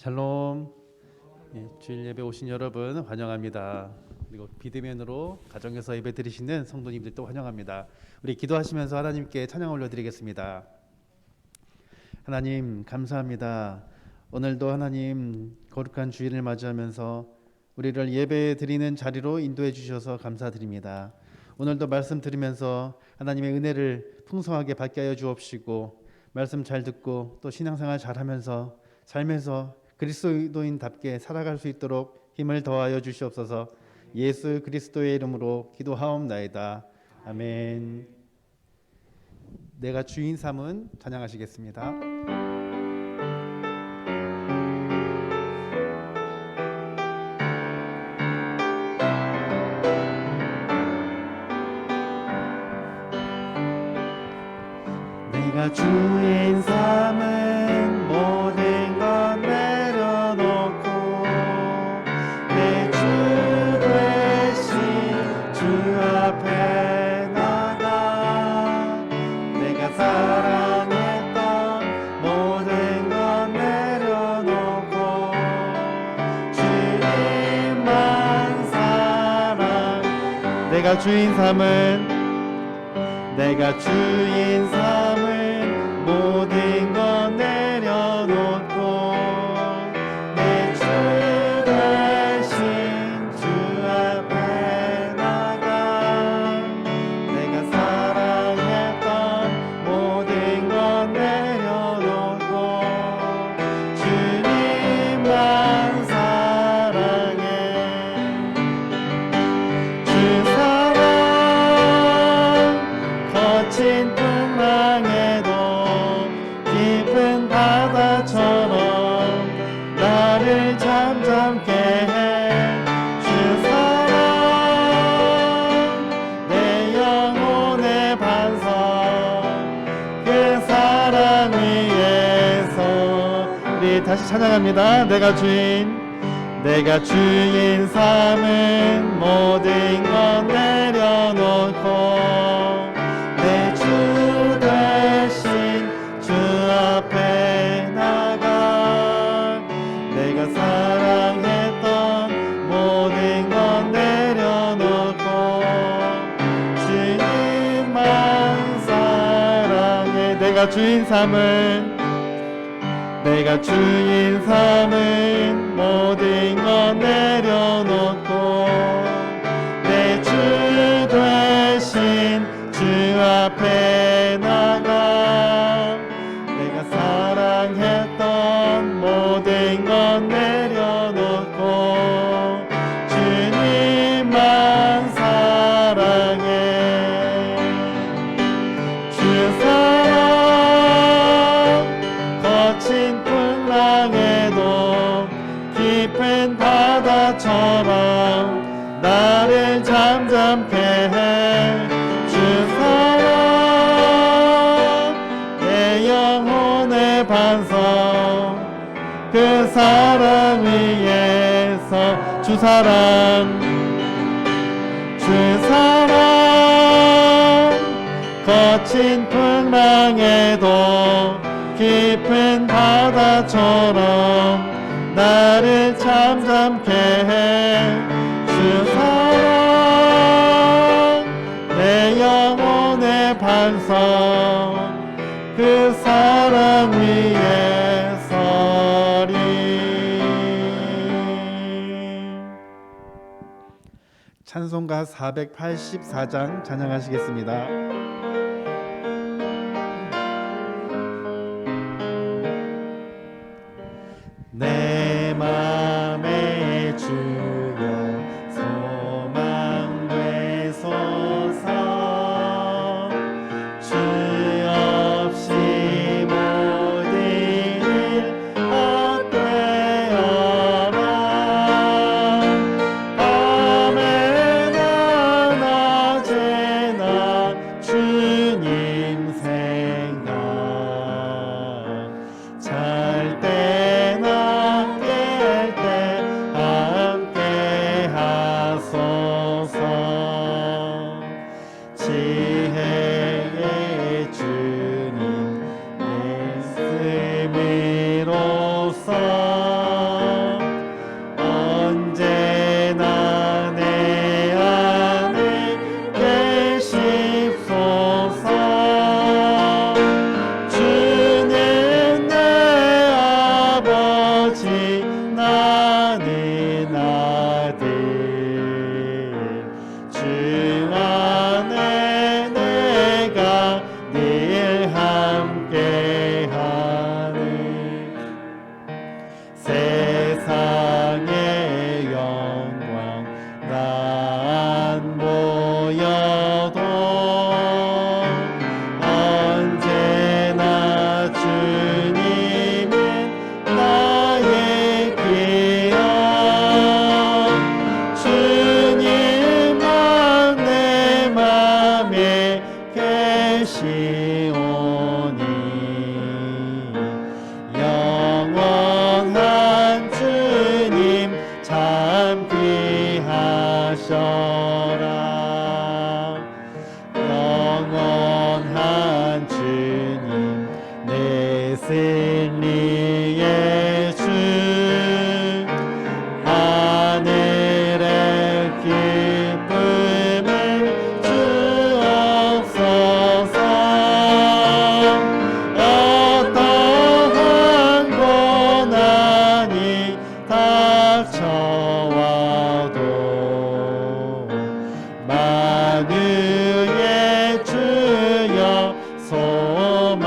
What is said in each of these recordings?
샬롬. 주일 예배 오신 여러분 환영합니다. 그리고 비대면으로 가정에서 예배 드리시는 성도님들도 환영합니다. 우리 기도하시면서 하나님께 찬양 올려드리겠습니다. 하나님 감사합니다. 오늘도 하나님 거룩한 주일을 맞이하면서 우리를 예배 드리는 자리로 인도해 주셔서 감사드립니다. 오늘도 말씀 들으면서 하나님의 은혜를 풍성하게 받게 하여 주옵시고, 말씀 잘 듣고 또 신앙생활 잘하면서 삶에서 그리스도인답게 살아갈 수 있도록 힘을 더하여 주시옵소서. 예수 그리스도의 이름으로 기도하옵나이다. 아멘. 내가 주인 삼은 찬양하시겠습니다. 내가 주인 삼은 모든 것 내려놓고 내 주 되신 주 앞에 나가, 내가 사랑했던 모든 것 내려놓고 주님만 사랑. 내가 주인 삼은 모든 것 내려놓고 내 주 대신 주 앞에 나가, 내가 사랑했던 모든 것 내려놓고 주님만 사랑해. 주 사랑 거친 풍랑에도 깊은 바다처럼 나를 잠잠케 해. 주 사랑 내 영혼의 반석, 그 사랑 위에서 우리 다시 찬양합니다. 내가 주인 삼은 모든 것 내려놓고 내 주 대신 주 앞에 나가, 내가 사랑했던 모든 것 내려놓고 주님만 사랑해. 내가 주인 삼은 모든 것 내려놓고 내 주 대신 주 앞에 나가, 내가 사랑했던 모든 것 내려놓고 주님만 사랑해. 주 사랑 거친 풍랑에도 깊은 바다처럼 나를 잠잠케 해. 주 사랑 내 영혼의 반석, 그 사랑 위에서 주 사랑 거친 풍랑에도 깊은 바다처럼 나를 잠잠케 해. 주 사랑 내 영혼의 반석, 그 사랑 위에 서리. 찬송가 484장 찬양하시겠습니다. 내 맘의 주여 소망 되소서. 주 없이 모든 일 헛되어라. 밤에나 낮에나 주님 생각, 잘 때나 깰 때 함께 하소서. 지혜의 주님 말씀으로써 진리의 주 하늘의 기쁨을 주옵소서. 어떠한 고난이 닥쳐와도 만유의 주여 소망되소서.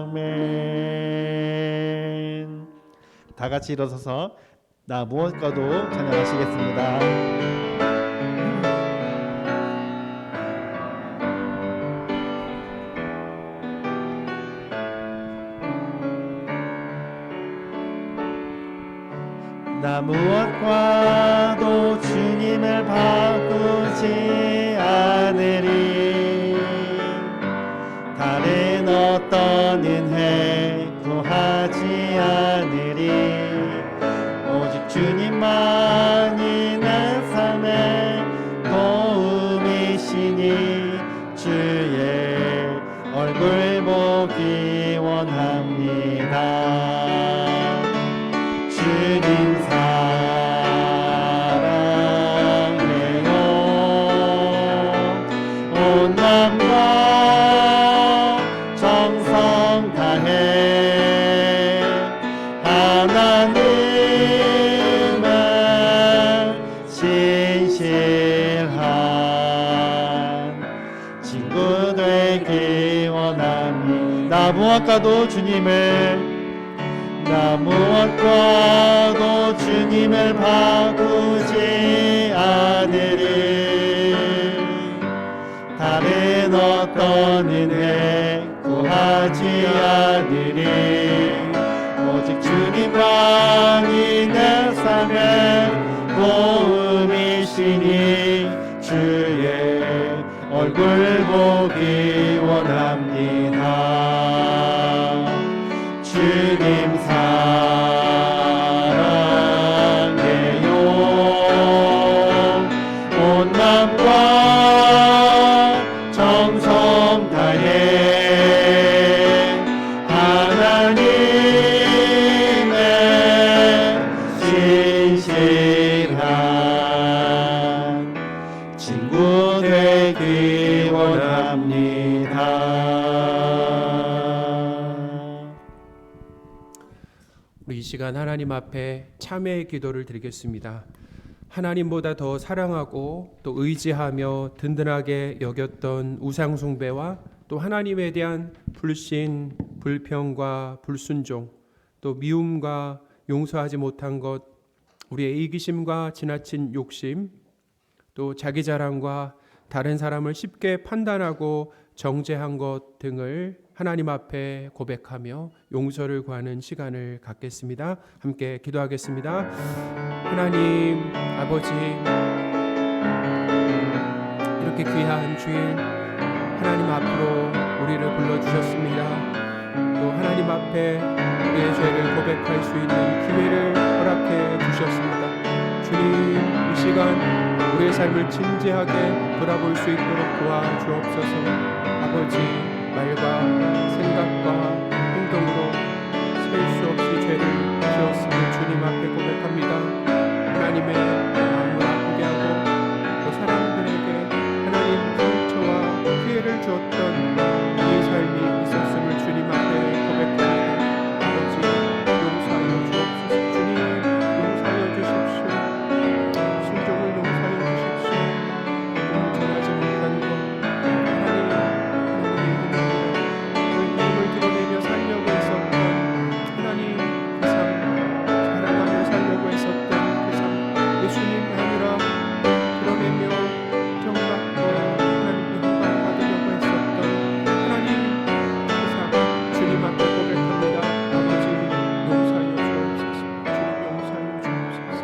아멘. 다 같이 일어서서 나 무엇과도 찬양하시겠습니다. 나 무엇과도 주님을 바꾸지 않으리. 다른 어떤 은혜 구하지 않으리. 오직 주님만이 내 삶의 도움이시니 주의 얼굴 보기 원합니다. 주님 사랑해요. 온 마음과 정성 다해 하나님의 진실한 친구 되기 원합니다. 나 무엇과도 주님을 바꾸지 않으리. 다른 어떤 은혜 구하지 않으리. 오직 주님만이 내 삶의 도움이시니 주의 얼굴 보기 원합니다. 주님 사랑해요. 온 마음과 정성 다해 하나님의 진실한 친구 되기 원합니다. 우리 이 시간 하나님 앞에 참회의 기도를 드리겠습니다. 하나님보다 더 사랑하고 또 의지하며 든든하게 여겼던 우상 숭배와 또 하나님에 대한 불신, 불평과 불순종, 또 미움과 용서하지 못한 것, 우리의 이기심과 지나친 욕심, 또 자기 자랑과 다른 사람을 쉽게 판단하고 정죄한 것 등을 하나님 앞에 고백하며 용서를 구하는 시간을 갖겠습니다. 함께 기도하겠습니다. 하나님 아버지, 이렇게 귀한 주일 하나님 앞으로 우리를 불러주셨습니다. 또 하나님 앞에 우리의 죄를 고백할 수 있는 기회를 허락해 주셨습니다. 주님, 이 시간 우리의 삶을 진지하게 돌아볼 수 있도록 도와주옵소서. 아버지, 말과 생각과 행동으로 셀 수 없이 죄를 지었음을 주님 앞에 고백합니다. 하나님의 마음을 아프게 하고 또 사람들에게 하나님 상처와 피해를 주었던 이 삶이 있었음을 주님 앞에 고백합니다. 아버지, 용서하여 주옵소서. 주님, 용서하여 주십시오. 순종을 용서하여 주십시오. 복음을 전하지 못한 것, 드러내며 살려고 했었던 하나님 그 삶, 자랑하며 살려고 했었던 그 삶, 예수님이 아니라 드러내며 정받고 하나님 영광 받으려고 했었던 하나님 그 삶, 주님 앞에 고백합니다. 아버지, 용서하여 주옵소서. 주님, 용서하여 주옵소서.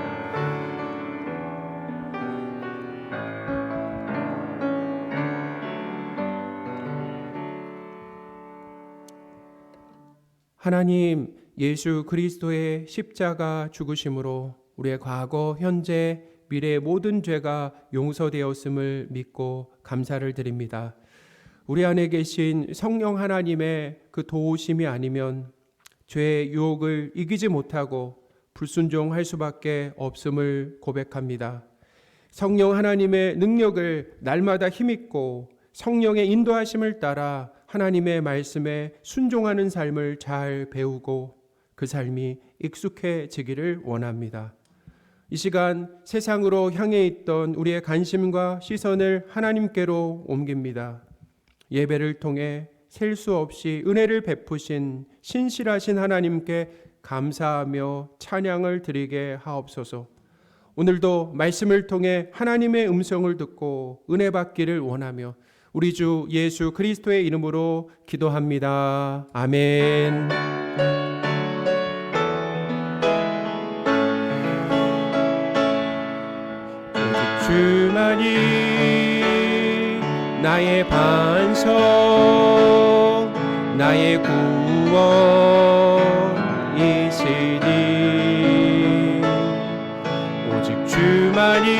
하나님, 예수 그리스도의 십자가 죽으심으로 우리의 과거, 현재, 미래의 모든 죄가 용서되었음을 믿고 감사를 드립니다. 우리 안에 계신 성령 하나님의 그 도우심이 아니면 죄의 유혹을 이기지 못하고 불순종할 수밖에 없음을 고백합니다. 성령 하나님의 능력을 날마다 힘입고 성령의 인도하심을 따라 하나님의 말씀에 순종하는 삶을 잘 배우고 그 삶이 익숙해지기를 원합니다. 이 시간 세상으로 향해 있던 우리의 관심과 시선을 하나님께로 옮깁니다. 예배를 통해 셀 수 없이 은혜를 베푸신 신실하신 하나님께 감사하며 찬양을 드리게 하옵소서. 오늘도 말씀을 통해 하나님의 음성을 듣고 은혜 받기를 원하며 우리 주 예수 그리스도의 이름으로 기도합니다. 아멘. 오직 주만이 나의 반석, 나의 구원이시니 오직 주만이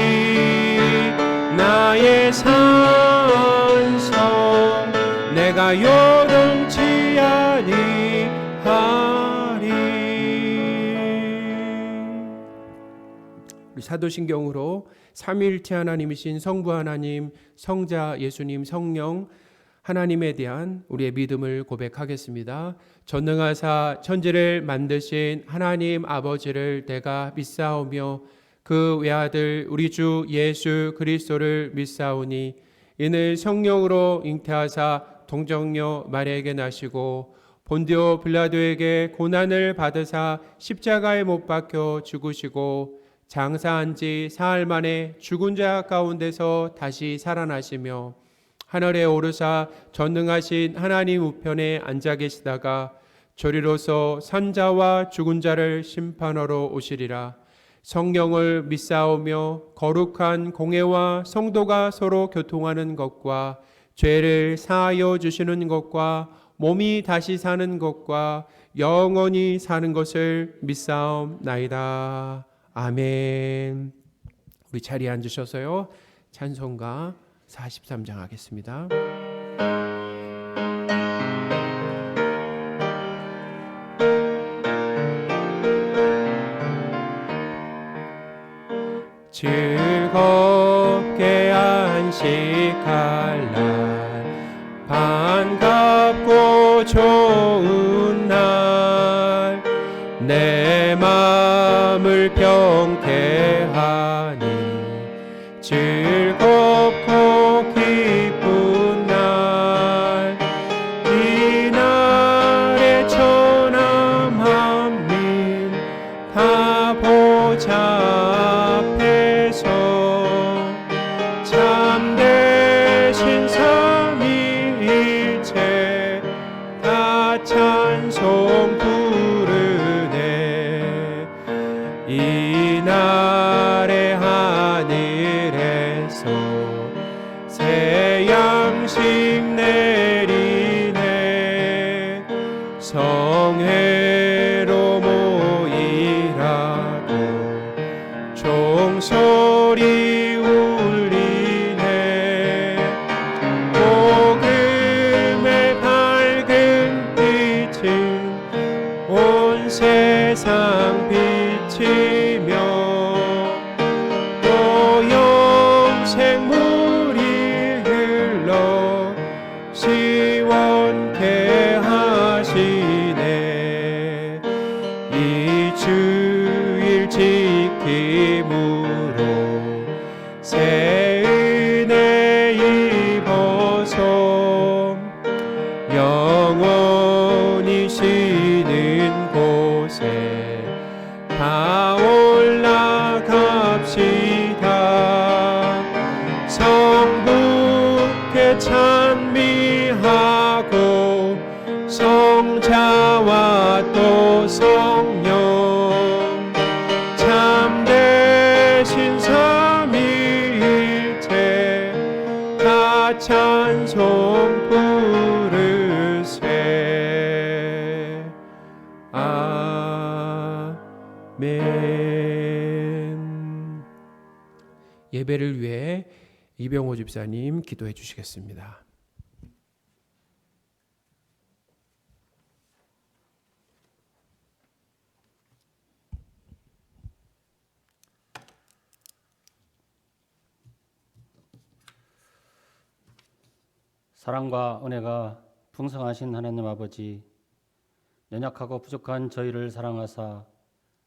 나의 산성, 내가 요동치 아니하리. 우리 사도신경으로 삼위일체 하나님이신 성부 하나님, 성자 예수님, 성령 하나님에 대한 우리의 믿음을 고백하겠습니다. 전능하사 천지를 만드신 하나님 아버지를 내가 믿사오며 그 외아들 우리 주 예수 그리스도를 믿사오니 이는 성령으로 잉태하사 동정녀 마리아에게 나시고 본디오 빌라도에게 고난을 받으사 십자가에 못 박혀 죽으시고 장사한 지 사흘 만에 죽은 자 가운데서 다시 살아나시며 하늘에 오르사 전능하신 하나님 우편에 앉아 계시다가 저리로서 산자와 죽은 자를 심판하러 오시리라. 성령을 믿사오며 거룩한 공회와 성도가 서로 교통하는 것과 죄를 사하여 주시는 것과 몸이 다시 사는 것과 영원히 사는 것을 믿사옵나이다. 아멘. 우리 자리에 앉으셔서요. 찬송가 43장 하겠습니다. 즐겁게 안식할 날, 반갑고 좋은 날, 내 마음을 평케 하니 즐겁고 기쁜 날, 이날의 천하 만민 다 보좌앞에서 참되신 삼위일체 다 찬송 부르네. 이날의 하늘에서 새 양식 내리네. 성회로 모이라고 종소리 울리네. 복음의 밝은 빛은 온 세상 비치며 또 영생 물이 흘러 시원케 하시네. 이 주일 지킴으로 새 은혜 입어서 영원히 쉬는 곳에 다 올라갑시다. 성부께 찬미하고 성자와 또 성령 참되신 삼위일체 다 찬송 부르세. 아멘. 예배를 위해 이병호 집사님 기도해 주시겠습니다. 사랑과 은혜가 풍성하신 하나님 아버지, 연약하고 부족한 저희를 사랑하사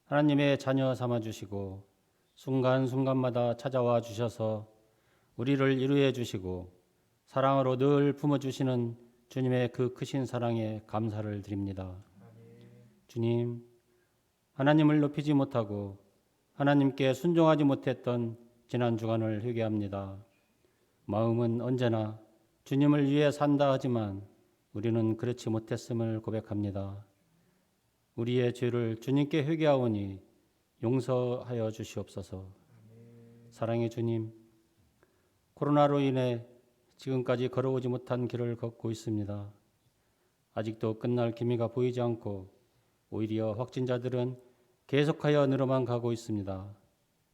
하나님의 자녀 삼아주시고 순간순간마다 찾아와 주셔서 우리를 위로해 주시고 사랑으로 늘 품어주시는 주님의 그 크신 사랑에 감사를 드립니다. 주님, 하나님을 높이지 못하고 하나님께 순종하지 못했던 지난 주간을 회개합니다. 마음은 언제나 주님을 위해 산다 하지만 우리는 그렇지 못했음을 고백합니다. 우리의 죄를 주님께 회개하오니 용서하여 주시옵소서. 사랑의 주님, 코로나로 인해 지금까지 걸어오지 못한 길을 걷고 있습니다. 아직도 끝날 기미가 보이지 않고 오히려 확진자들은 계속하여 늘어만 가고 있습니다.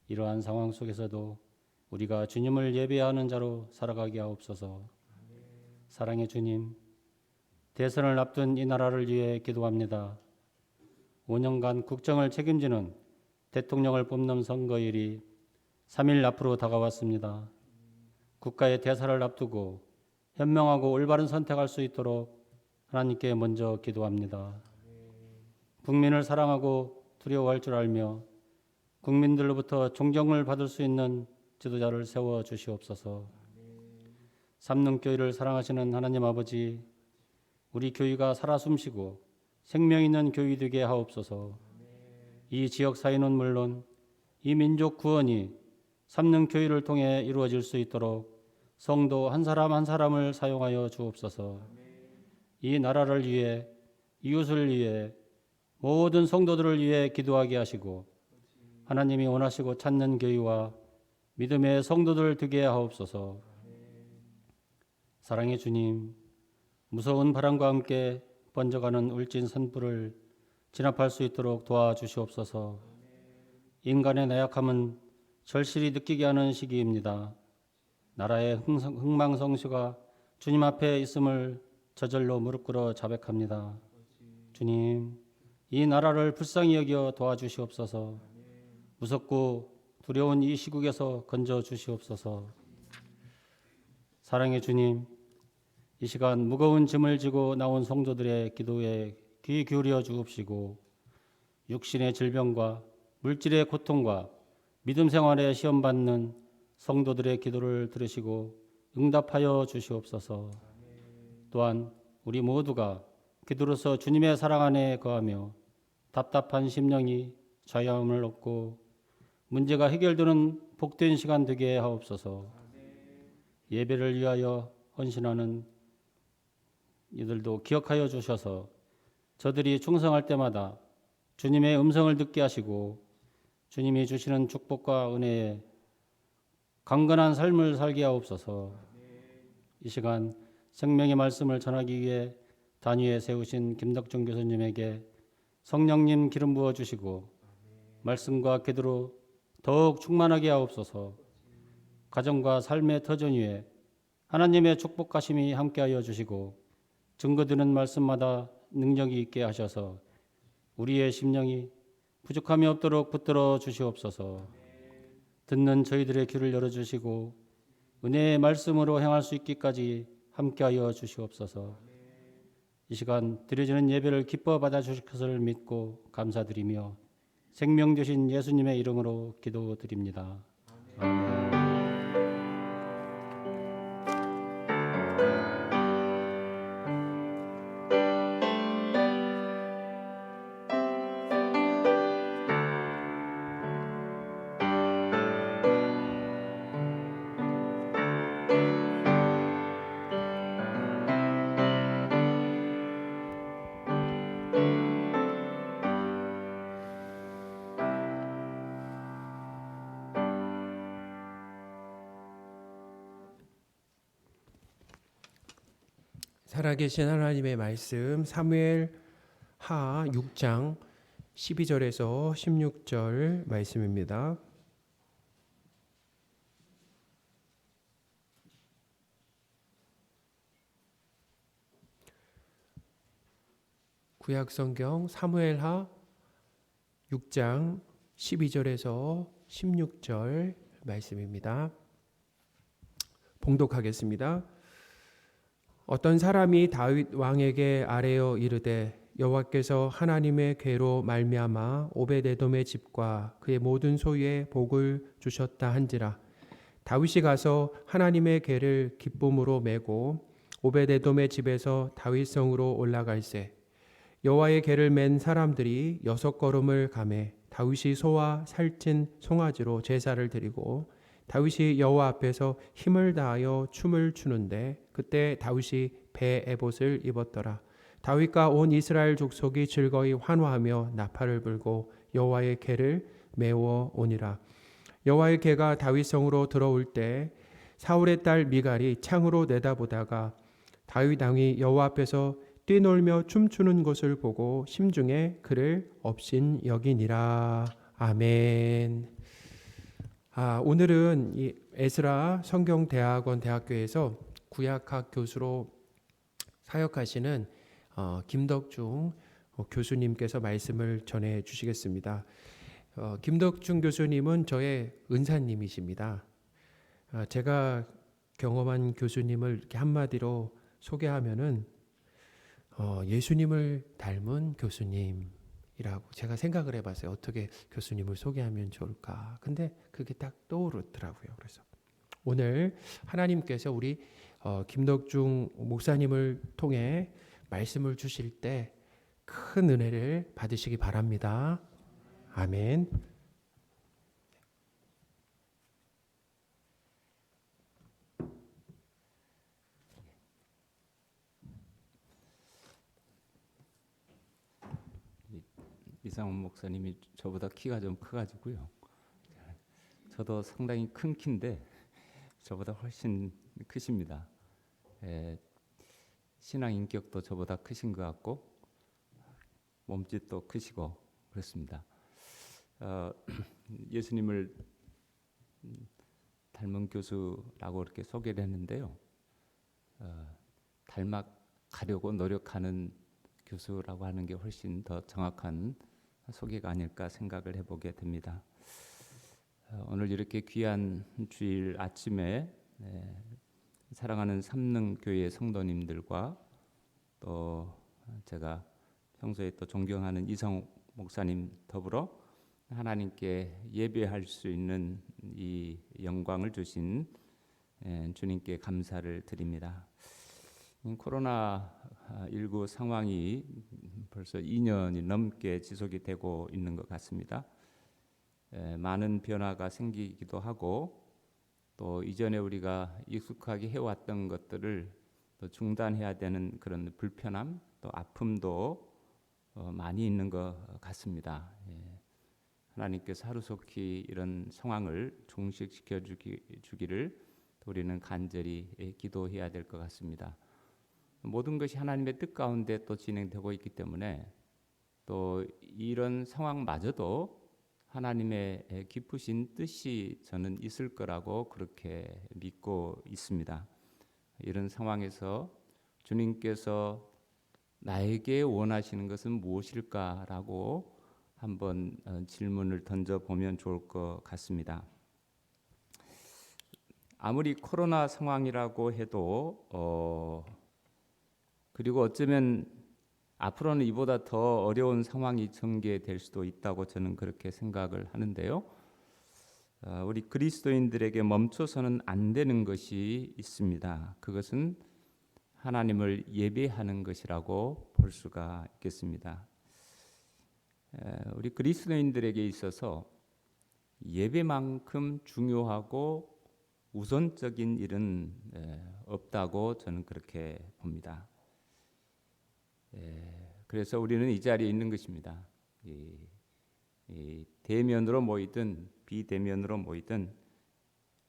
이러한 상황 속에서도 우리가 주님을 예배하는 자로 살아가게 하옵소서. 사랑의 주님, 대선을 앞둔 이 나라를 위해 기도합니다. 5년간 국정을 책임지는 대통령을 뽑는 선거일이 3일 앞으로 다가왔습니다. 국가의 대사를 앞두고 현명하고 올바른 선택할 수 있도록 하나님께 먼저 기도합니다. 국민을 사랑하고 두려워할 줄 알며 국민들로부터 존경을 받을 수 있는 지도자를 세워 주시옵소서. 삼능교회를 사랑하시는 하나님 아버지, 우리 교회가 살아 숨쉬고 생명 있는 교회 되게 하옵소서. 이 지역 사회는 물론 이 민족 구원이 삼능교회를 통해 이루어질 수 있도록 성도 한 사람 한 사람을 사용하여 주옵소서. 이 나라를 위해, 이웃을 위해, 모든 성도들을 위해 기도하게 하시고 하나님이 원하시고 찾는 교회와 믿음의 성도들 되게 하옵소서. 사랑의 주님, 무서운 바람과 함께 번져가는 울진 산불을 진압할 수 있도록 도와주시옵소서. 인간의 나약함은 절실히 느끼게 하는 시기입니다. 나라의 흥망성쇠가 주님 앞에 있음을 저절로 무릎 꿇어 자백합니다. 주님, 이 나라를 불쌍히 여겨 도와주시옵소서. 무섭고 두려운 이 시국에서 건져 주시옵소서. 사랑의 주님, 이 시간 무거운 짐을 지고 나온 성도들의 기도에 귀 기울여 주옵시고 육신의 질병과 물질의 고통과 믿음 생활에 시험받는 성도들의 기도를 들으시고 응답하여 주시옵소서. 또한 우리 모두가 기도로서 주님의 사랑 안에 거하며 답답한 심령이 자유함을 얻고 문제가 해결되는 복된 시간 되게 하옵소서. 예배를 위하여 헌신하는 이들도 기억하여 주셔서 저들이 충성할 때마다 주님의 음성을 듣게 하시고 주님이 주시는 축복과 은혜에 강건한 삶을 살게 하옵소서. 이 시간 생명의 말씀을 전하기 위해 단위에 세우신 김덕중 교수님에게 성령님 기름 부어 주시고 말씀과 기도로 더욱 충만하게 하옵소서. 가정과 삶의 터전 위에 하나님의 축복하심이 함께하여 주시고 증거 드는 말씀마다 능력이 있게 하셔서 우리의 심령이 부족함이 없도록 붙들어 주시옵소서. 듣는 저희들의 귀를 열어주시고 은혜의 말씀으로 행할 수 있기까지 함께하여 주시옵소서. 이 시간 드려지는 예배를 기뻐 받아주실 것을 믿고 감사드리며 생명 되신 예수님의 이름으로 기도드립니다. 아멘. 살아계신 하나님의 말씀 사무엘 하 6장 12절에서 16절 말씀입니다. 구약 성경 사무엘하 6장 12절에서 16절 말씀입니다. 봉독하겠습니다. 어떤 사람이 다윗 왕에게 아뢰어 이르되 여호와께서 하나님의 궤로 말미암아 오벳에돔의 집과 그의 모든 소유에 복을 주셨다 한지라. 다윗이 가서 하나님의 궤를 기쁨으로 메고 오벳에돔의 집에서 다윗성으로 올라갈새 여호와의 궤를 맨 사람들이 6걸음을 가매 다윗이 소와 살찐 송아지로 제사를 드리고 다윗이 여호와 앞에서 힘을 다하여 춤을 추는데 그때 다윗이 배 에봇을 입었더라. 다윗과 온 이스라엘 족속이 즐거이 환호하며 나팔을 불고 여호와의 궤를 메워 오니라. 여호와의 궤가 다윗성으로 들어올 때 사울의 딸 미갈이 창으로 내다보다가 다윗 왕이 여호와 앞에서 뛰놀며 춤추는 것을 보고 심중에 그를 업신 여기니라. 아멘. 오늘은 이 에스라 성경대학원 대학교에서 구약학 교수로 사역하시는 김덕중 교수님께서 말씀을 전해 주시겠습니다. 김덕중 교수님은 저의 은사님이십니다. 제가 경험한 교수님을 이렇게 한마디로 소개하면은 예수님을 닮은 교수님이라고 제가 생각을 해봤어요. 어떻게 교수님을 소개하면 좋을까? 근데 그게 딱 떠오르더라고요. 그래서 오늘 하나님께서 우리 김덕중 목사님을 통해 말씀을 주실 때 큰 은혜를 받으시기 바랍니다. 아멘. 이상훈 목사님이 저보다 키가 좀 커가지고요. 저도 상당히 큰 키인데 저보다 훨씬 크십니다. 신앙 인격도 저보다 크신 것 같고 몸짓도 크시고 그렇습니다. 예수님을 닮은 교수라고 이렇게 소개를 했는데요. 닮아가려고 노력하는 교수라고 하는 게 훨씬 더 정확한 소개가 아닐까 생각을 해보게 됩니다. 오늘 이렇게 귀한 주일 아침에 사랑하는 삼능교회 성도님들과 또 제가 평소에 또 존경하는 이성욱 목사님 더불어 하나님께 예배할 수 있는 이 영광을 주신 주님께 감사를 드립니다. 코로나19 상황이 벌써 2년이 넘게 지속이 되고 있는 것 같습니다. 많은 변화가 생기기도 하고 또 이전에 우리가 익숙하게 해왔던 것들을 또 중단해야 되는 그런 불편함 또 아픔도 많이 있는 것 같습니다. 하나님께서 하루속히 이런 상황을 종식시켜 주기를 우리는 간절히 기도해야 될 것 같습니다. 모든 것이 하나님의 뜻 가운데 또 진행되고 있기 때문에 또 이런 상황마저도 하나님의 깊으신 뜻이 저는 있을 거라고 그렇게 믿고 있습니다. 이런 상황에서 주님께서 나에게 원하시는 것은 무엇일까라고 한번 질문을 던져보면 좋을 것 같습니다. 아무리 코로나 상황이라고 해도 그리고 어쩌면 앞으로는 이보다 더 어려운 상황이 전개될 수도 있다고 저는 그렇게 생각을 하는데요. 우리 그리스도인들에게 멈춰서는 안 되는 것이 있습니다. 그것은 하나님을 예배하는 것이라고 볼 수가 있겠습니다. 우리 그리스도인들에게 있어서 예배만큼 중요하고 우선적인 일은 없다고 저는 그렇게 봅니다. 그래서 우리는 이 자리에 있는 것입니다. 이 대면으로 모이든 비대면으로 모이든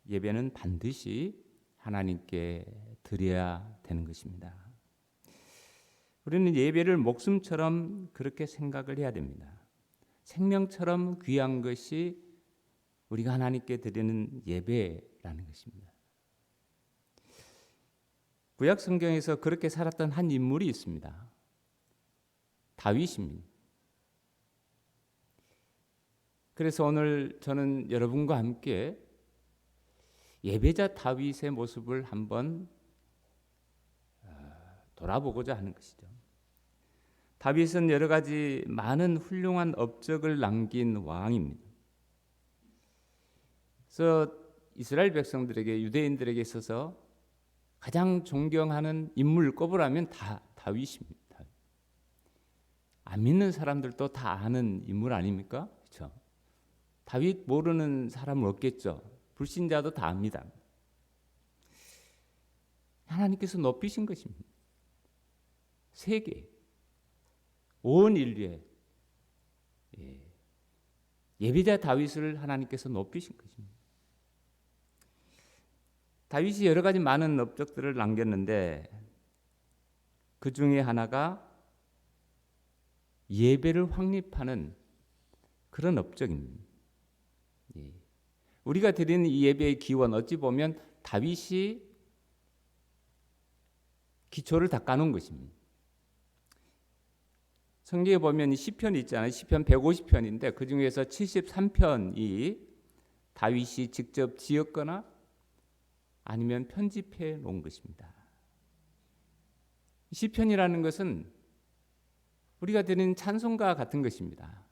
예배는 반드시 하나님께 드려야 되는 것입니다. 우리는 예배를 목숨처럼 그렇게 생각을 해야 됩니다. 생명처럼 귀한 것이 우리가 하나님께 드리는 예배라는 것입니다. 구약 성경에서 그렇게 살았던 한 인물이 있습니다. 다윗입니다. 그래서 오늘 저는 여러분과 함께 예배자 다윗의 모습을 한번 돌아보고자 하는 것이죠. 다윗은 여러 가지 많은 훌륭한 업적을 남긴 왕입니다. 그래서 이스라엘 백성들에게, 유대인들에게 있어서 가장 존경하는 인물 꼽으라면 다 다윗입니다. 안 믿는 사람들도 다 아는 인물 아닙니까? 그렇죠? 다윗 모르는 사람은 없겠죠. 불신자도 다 압니다. 하나님께서 높이신 것입니다. 세계, 온 인류에 예배자 다윗을 하나님께서 높이신 것입니다. 다윗이 여러 가지 많은 업적들을 남겼는데 그 중에 하나가 예배를 확립하는 그런 업적입니다. 우리가 드리는 이 예배의 기원, 어찌 보면 다윗이 기초를 닦아놓은 것입니다. 성경에 보면 시편 있잖아요. 시편 150편인데 그 중에서 73편이 다윗이 직접 지었거나 아니면 편집해 놓은 것입니다. 시편이라는 것은 우리가 드리는 찬송가 같은 것입니다.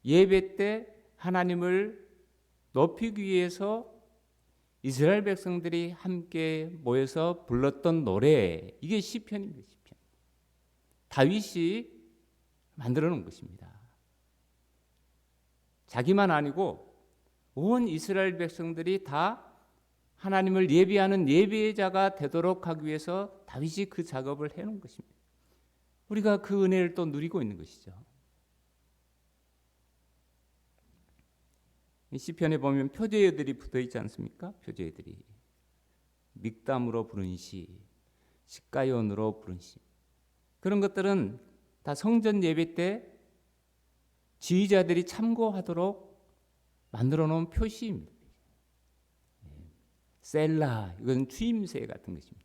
예배 때 하나님을 높이기 위해서 이스라엘 백성들이 함께 모여서 불렀던 노래, 이게 시편입니다. 시편. 다윗이 만들어 놓은 것입니다. 자기만 아니고 온 이스라엘 백성들이 다 하나님을 예배하는 예배자가 되도록 하기 위해서 다윗이 그 작업을 해놓은 것입니다. 우리가 그 은혜를 또 누리고 있는 것이죠. 이 시편에 보면 표제어들이 붙어 있지 않습니까? 표제어들이 믹담으로 부른 시, 시가연으로 부른 시, 그런 것들은 다 성전 예배 때 지휘자들이 참고하도록 만들어 놓은 표시입니다. 셀라, 이건 추임새 같은 것입니다.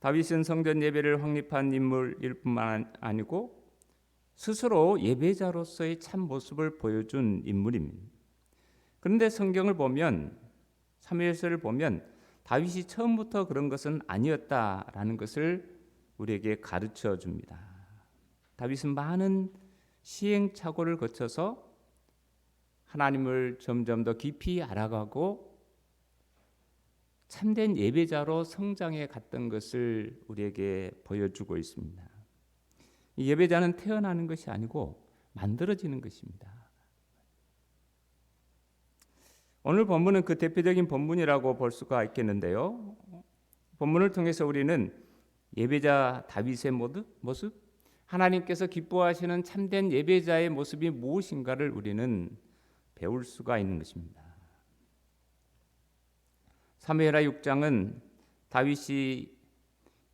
다윗은 성전 예배를 확립한 인물일 뿐만 아니고 스스로 예배자로서의 참 모습을 보여준 인물입니다. 그런데 성경을 보면, 사무엘서를 보면 다윗이 처음부터 그런 것은 아니었다라는 것을 우리에게 가르쳐 줍니다. 다윗은 많은 시행착오를 거쳐서 하나님을 점점 더 깊이 알아가고 참된 예배자로 성장해 갔던 것을 우리에게 보여주고 있습니다. 이 예배자는 태어나는 것이 아니고 만들어지는 것입니다. 오늘 본문은 그 대표적인 본문이라고 볼 수가 있겠는데요. 본문을 통해서 우리는 예배자 다윗의 모습, 하나님께서 기뻐하시는 참된 예배자의 모습이 무엇인가를 우리는 배울 수가 있는 것입니다. 사무엘하 6장은 다윗이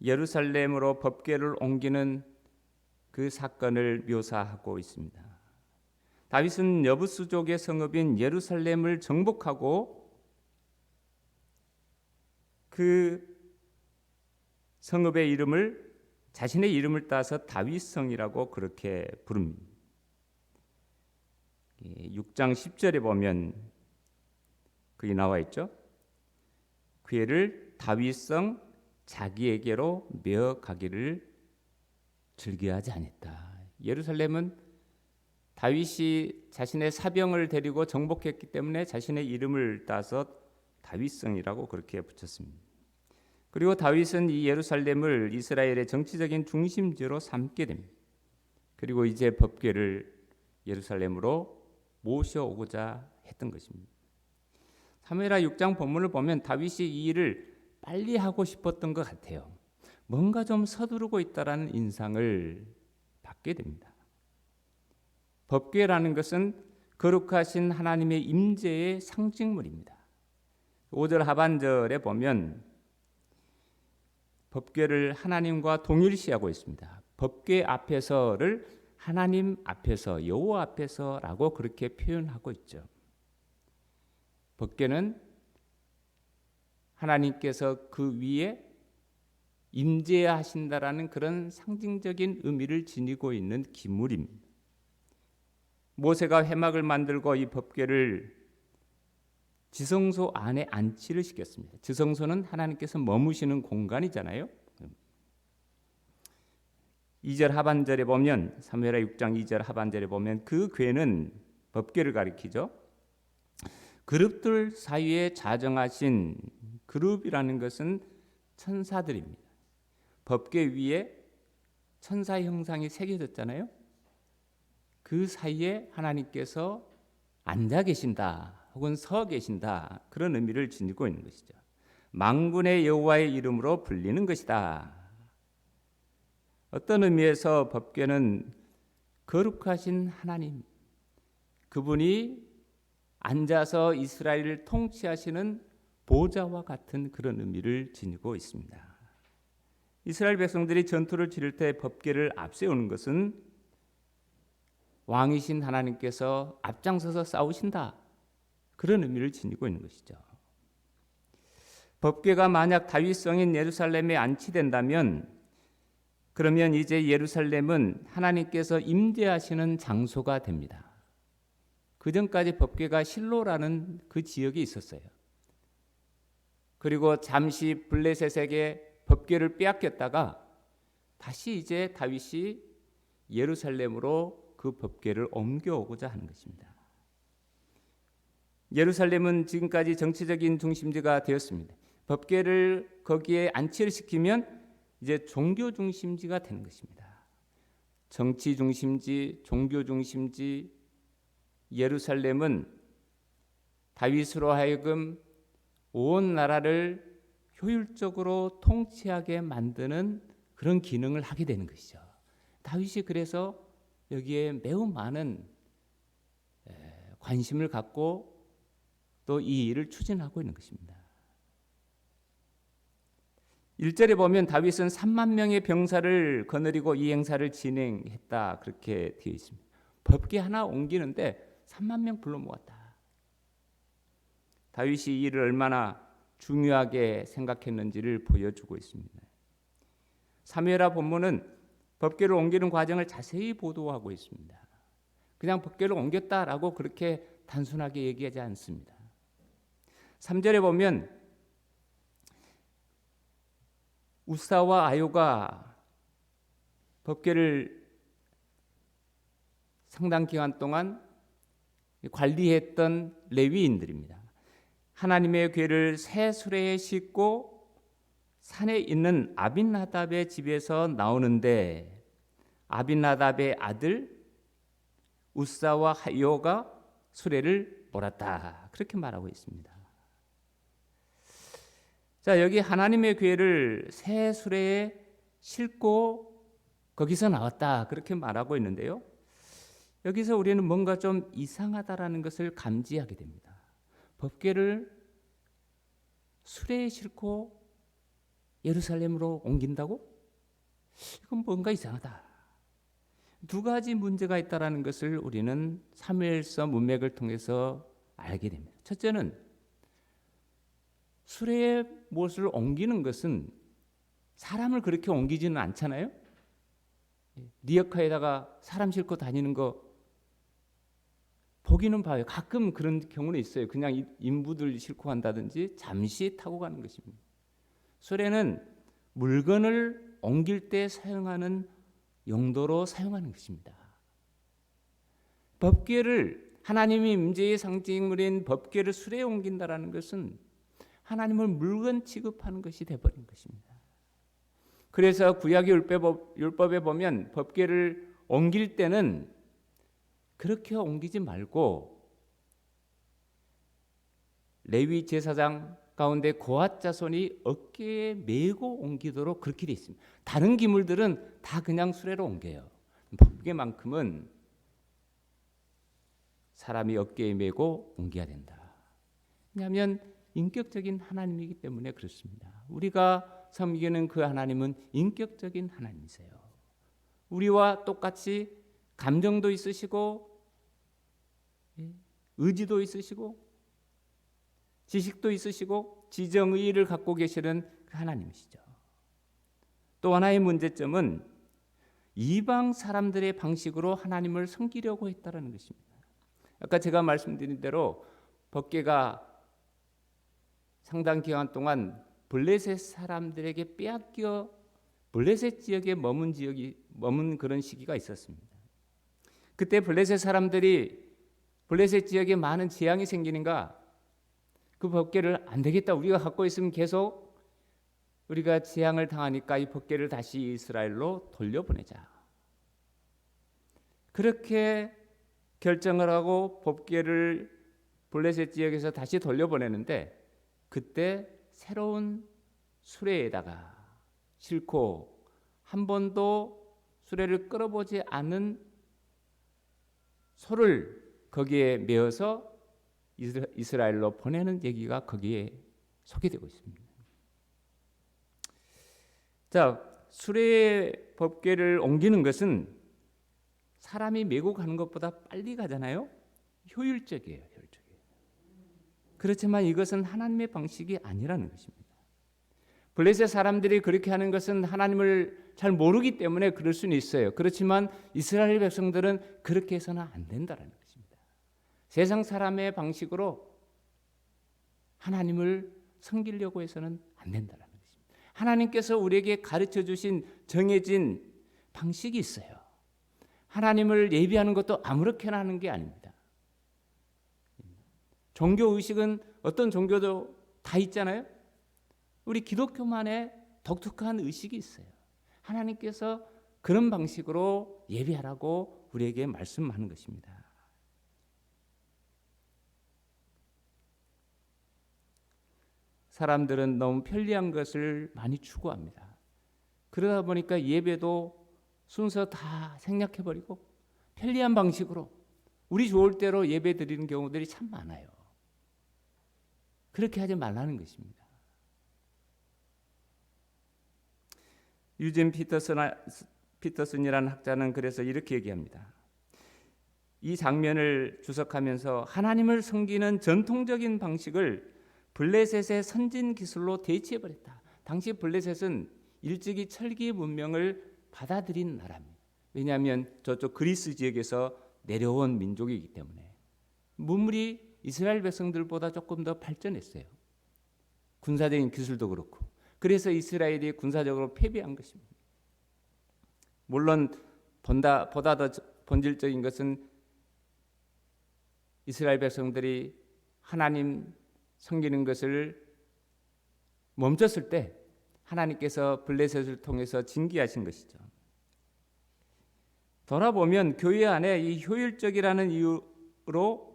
예루살렘으로 법궤를 옮기는 그 사건을 묘사하고 있습니다. 다윗은 여부스족의 성읍인 예루살렘을 정복하고 그 성읍의 이름을, 자신의 이름을 따서 다윗성이라고 그렇게 부릅니다. 6장 10절에 보면 그게 나와 있죠. 그를 다윗성 자기에게로 메어가기를 즐겨하지 않았다. 예루살렘은 다윗이 자신의 사병을 데리고 정복했기 때문에 자신의 이름을 따서 다윗성이라고 그렇게 붙였습니다. 그리고 다윗은 이 예루살렘을 이스라엘의 정치적인 중심지로 삼게 됩니다. 그리고 이제 법궤를 예루살렘으로 모셔오고자 했던 것입니다. 사무엘하 6장 본문을 보면 다윗이 이 일을 빨리 하고 싶었던 것 같아요. 뭔가 좀 서두르고 있다라는 인상을 받게 됩니다. 법궤라는 것은 거룩하신 하나님의 임재의 상징물입니다. 5절 하반절에 보면 법궤를 하나님과 동일시하고 있습니다. 법궤 앞에서를 하나님 앞에서, 여호와 앞에서라고 그렇게 표현하고 있죠. 법궤는 하나님께서 그 위에 임재하신다라는 그런 상징적인 의미를 지니고 있는 기물입니다. 모세가 회막을 만들고 이 법궤를 지성소 안에 안치를 시켰습니다. 지성소는 하나님께서 머무시는 공간이잖아요. 2절 하반절에 보면, 사무엘하 6장 2절 하반절에 보면 그 궤는 법궤를 가리키죠. 그룹들 사이에 자정하신, 그룹이라는 것은 천사들입니다. 법궤 위에 천사 형상이 새겨졌잖아요. 그 사이에 하나님께서 앉아 계신다 혹은 서 계신다, 그런 의미를 지니고 있는 것이죠. 만군의 여호와의 이름으로 불리는 것이다. 어떤 의미에서 법궤는 거룩하신 하나님, 그분이 앉아서 이스라엘을 통치하시는 보좌와 같은 그런 의미를 지니고 있습니다. 이스라엘 백성들이 전투를 치를 때 법궤를 앞세우는 것은 왕이신 하나님께서 앞장서서 싸우신다, 그런 의미를 지니고 있는 것이죠. 법궤가 만약 다윗 성인 예루살렘에 안치된다면, 그러면 이제 예루살렘은 하나님께서 임재하시는 장소가 됩니다. 그 전까지 법궤가 실로라는 그 지역에 있었어요. 그리고 잠시 블레셋에게 법궤를 빼앗겼다가 다시 이제 다윗이 예루살렘으로 그 법궤를 옮겨오고자 하는 것입니다. 예루살렘은 지금까지 정치적인 중심지가 되었습니다. 법궤를 거기에 안치를 시키면 이제 종교 중심지가 되는 것입니다. 정치 중심지, 종교 중심지, 예루살렘은 다윗으로 하여금 온 나라를 효율적으로 통치하게 만드는 그런 기능을 하게 되는 것이죠. 다윗이 그래서 여기에 매우 많은 관심을 갖고 또 이 일을 추진하고 있는 것입니다. 1절에 보면 다윗은 3만 명의 병사를 거느리고 이 행사를 진행했다, 그렇게 되어 있습니다. 법궤 하나 옮기는데 3만 명 불러 모았다. 다윗이 이 일을 얼마나 중요하게 생각했는지를 보여주고 있습니다. 사무엘하 본문은 법궤를 옮기는 과정을 자세히 보도하고 있습니다. 그냥 법궤를 옮겼다라고 그렇게 단순하게 얘기하지 않습니다. 3절에 보면 우사와 아요가 법궤를 상당 기간 동안 관리했던 레위인들입니다. 하나님의 궤를 새 수레에 싣고 산에 있는 아빈나답의 집에서 나오는데 아빈나답의 아들 우사와 아요가 수레를 몰았다, 그렇게 말하고 있습니다. 자, 여기 하나님의 궤를 새 수레에 싣고 거기서 나왔다, 그렇게 말하고 있는데요. 여기서 우리는 뭔가 좀 이상하다라는 것을 감지하게 됩니다. 법궤를 수레에 싣고 예루살렘으로 옮긴다고? 이건 뭔가 이상하다. 두 가지 문제가 있다라는 것을 우리는 사무엘서 문맥을 통해서 알게 됩니다. 첫째는 수레에 무엇을 옮기는 것은 사람을 그렇게 옮기지는 않잖아요. 리어카에다가 사람 싣고 다니는 거 보기는 봐요. 가끔 그런 경우는 있어요. 그냥 인부들 싣고 간다든지 잠시 타고 가는 것입니다. 수레는 물건을 옮길 때 사용하는 용도로 사용하는 것입니다. 법궤를, 하나님의 임재의 상징물인 법궤를 수레에 옮긴다라는 것은 하나님을 물건 취급하는 것이 되어버린 것입니다. 그래서 구약의 율법에 보면 법궤를 옮길 때는 그렇게 옮기지 말고 레위 제사장 가운데 고핫 자손이 어깨에 메고 옮기도록 그렇게 되어 있습니다. 다른 기물들은 다 그냥 수레로 옮겨요. 법궤만큼은 사람이 어깨에 메고 옮겨야 된다. 왜냐하면 인격적인 하나님이기 때문에 그렇습니다. 우리가 섬기는 그 하나님은 인격적인 하나님이세요. 우리와 똑같이 감정도 있으시고 의지도 있으시고 지식도 있으시고 지정의의를 갖고 계시는 그 하나님이시죠. 또 하나의 문제점은 이방 사람들의 방식으로 하나님을 섬기려고 했다라는 것입니다. 아까 제가 말씀드린 대로 법궤가 상당 기간 동안 블레셋 사람들에게 빼앗겨 블레셋 지역에 머문 그런 시기가 있었습니다. 그때 블레셋 사람들이 블레셋 지역에 많은 재앙이 생기는가, 그 법궤를 안 되겠다, 우리가 갖고 있으면 계속 우리가 재앙을 당하니까 이 법궤를 다시 이스라엘로 돌려보내자. 그렇게 결정을 하고 법궤를 블레셋 지역에서 다시 돌려보내는데, 그때 새로운 수레에다가 싣고 한 번도 수레를 끌어보지 않은 소를 거기에 메어서 이스라엘로 보내는 얘기가 거기에 소개되고 있습니다. 자, 수레의 법궤를 옮기는 것은 사람이 메고 가는 것보다 빨리 가잖아요. 효율적이에요. 그렇지만 이것은 하나님의 방식이 아니라는 것입니다. 블레셋 사람들이 그렇게 하는 것은 하나님을 잘 모르기 때문에 그럴 수는 있어요. 그렇지만 이스라엘 백성들은 그렇게 해서는 안 된다는 것입니다. 세상 사람의 방식으로 하나님을 섬기려고 해서는 안 된다는 것입니다. 하나님께서 우리에게 가르쳐 주신 정해진 방식이 있어요. 하나님을 예비하는 것도 아무렇게나 하는 게 아닙니다. 종교 의식은 어떤 종교도 다 있잖아요. 우리 기독교만의 독특한 의식이 있어요. 하나님께서 그런 방식으로 예배하라고 우리에게 말씀하는 것입니다. 사람들은 너무 편리한 것을 많이 추구합니다. 그러다 보니까 예배도 순서 다 생략해버리고 편리한 방식으로 우리 좋을 대로 예배 드리는 경우들이 참 많아요. 그렇게 하지 말라는 것입니다. 유진 피터슨이라는 학자는 그래서 이렇게 얘기합니다. 이 장면을 주석하면서 하나님을 섬기는 전통적인 방식을 블레셋의 선진 기술로 대체해버렸다. 당시 블레셋은 일찍이 철기 문명을 받아들인 나라입니다. 왜냐하면 저쪽 그리스 지역에서 내려온 민족이기 때문에 문물이 이스라엘 백성들보다 조금 더 발전했어요. 군사적인 기술도 그렇고. 그래서 이스라엘이 군사적으로 패배한 것입니다. 물론 보다 더 본질적인 것은 이스라엘 백성들이 하나님 섬기는 것을 멈췄을 때 하나님께서 블레셋을 통해서 징계하신 것이죠. 돌아보면 교회 안에 이 효율적이라는 이유로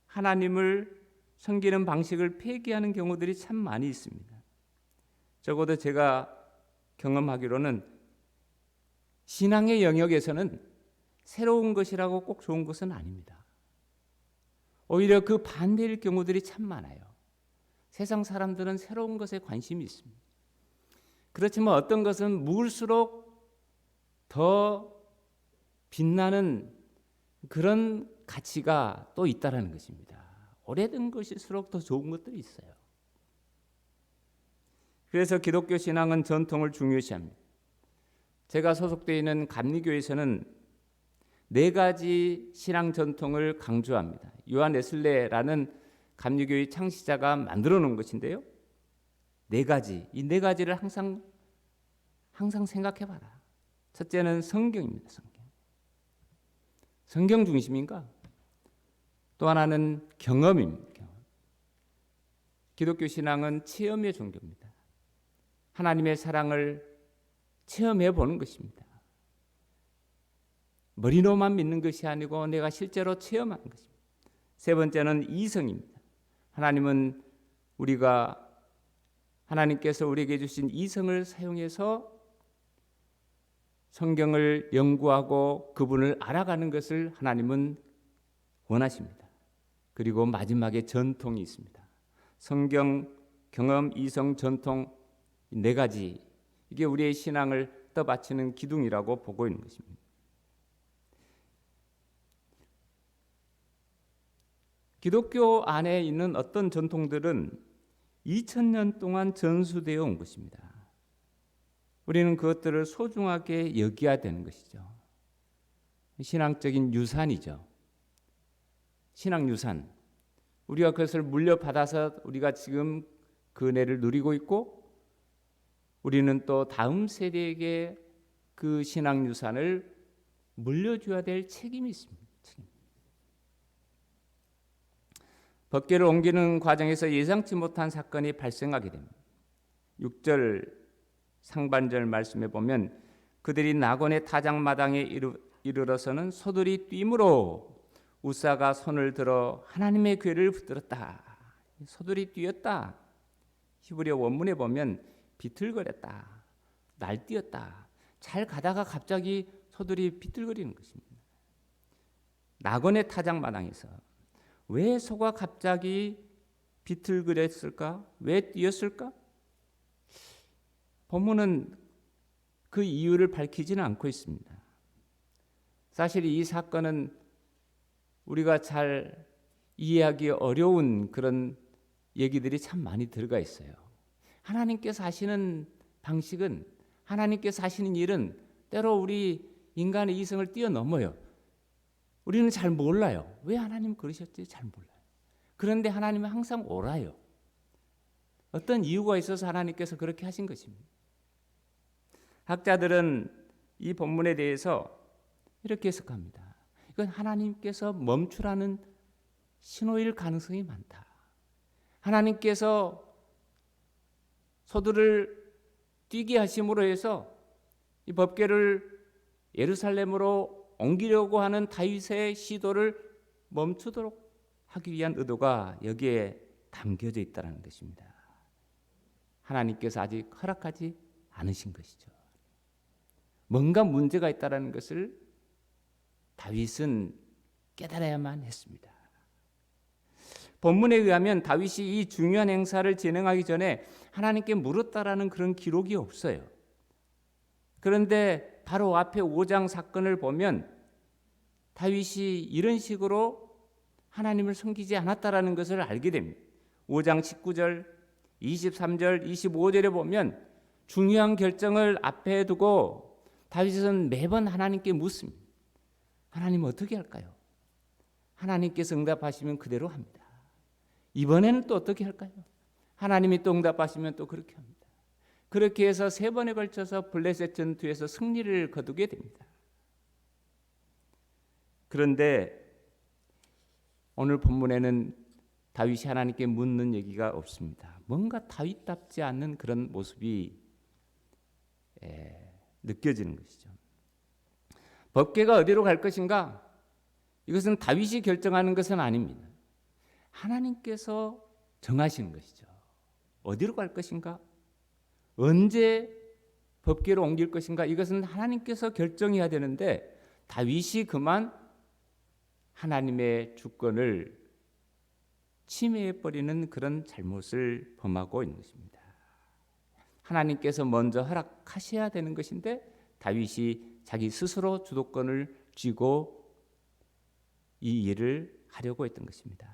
하나님을 섬기는 방식을 폐기하는 경우들이 참 많이 있습니다. 적어도 제가 경험하기로는 신앙의 영역에서는 새로운 것이라고 꼭 좋은 것은 아닙니다. 오히려 그 반대일 경우들이 참 많아요. 세상 사람들은 새로운 것에 관심이 있습니다. 그렇지만 어떤 것은 묵을수록 더 빛나는 그런 가치가 또 있다는 것입니다. 오래된 것일수록 더 좋은 것들이 있어요. 그래서 기독교 신앙은 전통을 중요시합니다. 제가 소속되어 있는 감리교에서는 4가지 신앙 전통을 강조합니다. 요한 웨슬레라는 감리교의 창시자가 만들어 놓은 것인데요. 4가지, 이 4가지를 항상 생각해 봐라. 첫째는 성경입니다. 성경 중심인가? 또 하나는 경험입니다. 기독교 신앙은 체험의 종교입니다. 하나님의 사랑을 체험해 보는 것입니다. 머리로만 믿는 것이 아니고 내가 실제로 체험하는 것입니다. 3번째는 이성입니다. 하나님께서 우리에게 주신 이성을 사용해서 성경을 연구하고 그분을 알아가는 것을 하나님은 원하십니다. 그리고 마지막에 전통이 있습니다. 성경, 경험, 이성, 전통 4가지, 이게 우리의 신앙을 떠받치는 기둥이라고 보고 있는 것입니다. 기독교 안에 있는 어떤 전통들은 2000년 동안 전수되어 온 것입니다. 우리는 그것들을 소중하게 여겨야 되는 것이죠. 신앙적인 유산이죠. 신앙 유산. 우리가 그것을 물려받아서 우리가 지금 그 은혜를 누리고 있고, 우리는 또 다음 세대에게 그 신앙 유산을 물려줘야 될 책임이 있습니다. 법궤를 옮기는 과정에서 예상치 못한 사건이 발생하게 됩니다. 6절 상반절 말씀에 보면 그들이 낙원의 타작마당에 이르러서는 소들이 뛰므로 우사가 손을 들어 하나님의 궤를 붙들었다. 소들이 뛰었다. 히브리어 원문에 보면 비틀거렸다, 날뛰었다. 잘 가다가 갑자기 소들이 비틀거리는 것입니다. 낙원의 타작마당에서 왜 소가 갑자기 비틀거렸을까? 왜 뛰었을까? 본문은 그 이유를 밝히지는 않고 있습니다. 사실 이 사건은 우리가 잘 이해하기 어려운 그런 얘기들이 참 많이 들어가 있어요. 하나님께서 하시는 방식은, 하나님께서 하시는 일은 때로 우리 인간의 이성을 뛰어넘어요. 우리는 잘 몰라요. 왜 하나님 그러셨지? 잘 몰라요. 그런데 하나님은 항상 옳아요. 어떤 이유가 있어서 하나님께서 그렇게 하신 것입니다. 학자들은 이 본문에 대해서 이렇게 해석합니다. 이건 하나님께서 멈추라는 신호일 가능성이 많다. 하나님께서 소들을 뛰게 하심으로 해서 이 법궤를 예루살렘으로 옮기려고 하는 다윗의 시도를 멈추도록 하기 위한 의도가 여기에 담겨져 있다는 것입니다. 하나님께서 아직 허락하지 않으신 것이죠. 뭔가 문제가 있다는 것을 다윗은 깨달아야만 했습니다. 본문에 의하면 다윗이 이 중요한 행사를 진행하기 전에 하나님께 물었다라는 그런 기록이 없어요. 그런데 바로 앞에 5장 사건을 보면 다윗이 이런 식으로 하나님을 섬기지 않았다라는 것을 알게 됩니다. 5장 19절, 23절, 25절에 보면 중요한 결정을 앞에 두고 다윗은 매번 하나님께 묻습니다. 하나님 어떻게 할까요? 하나님께서 응답하시면 그대로 합니다. 이번에는 또 어떻게 할까요? 하나님이 또 응답하시면 또 그렇게 합니다. 그렇게 해서 3번에 걸쳐서 블레셋 전투에서 승리를 거두게 됩니다. 그런데 오늘 본문에는 다윗이 하나님께 묻는 얘기가 없습니다. 뭔가 다윗답지 않는 그런 모습이 느껴지는 것이죠. 법궤가 어디로 갈 것인가? 이것은 다윗이 결정하는 것은 아닙니다. 하나님께서 정하시는 것이죠. 어디로 갈 것인가? 언제 법궤로 옮길 것인가? 이것은 하나님께서 결정해야 되는데 다윗이 그만 하나님의 주권을 침해해버리는 그런 잘못을 범하고 있는 것입니다. 하나님께서 먼저 허락하셔야 되는 것인데 다윗이 자기 스스로 주도권을 쥐고 이 일을 하려고 했던 것입니다.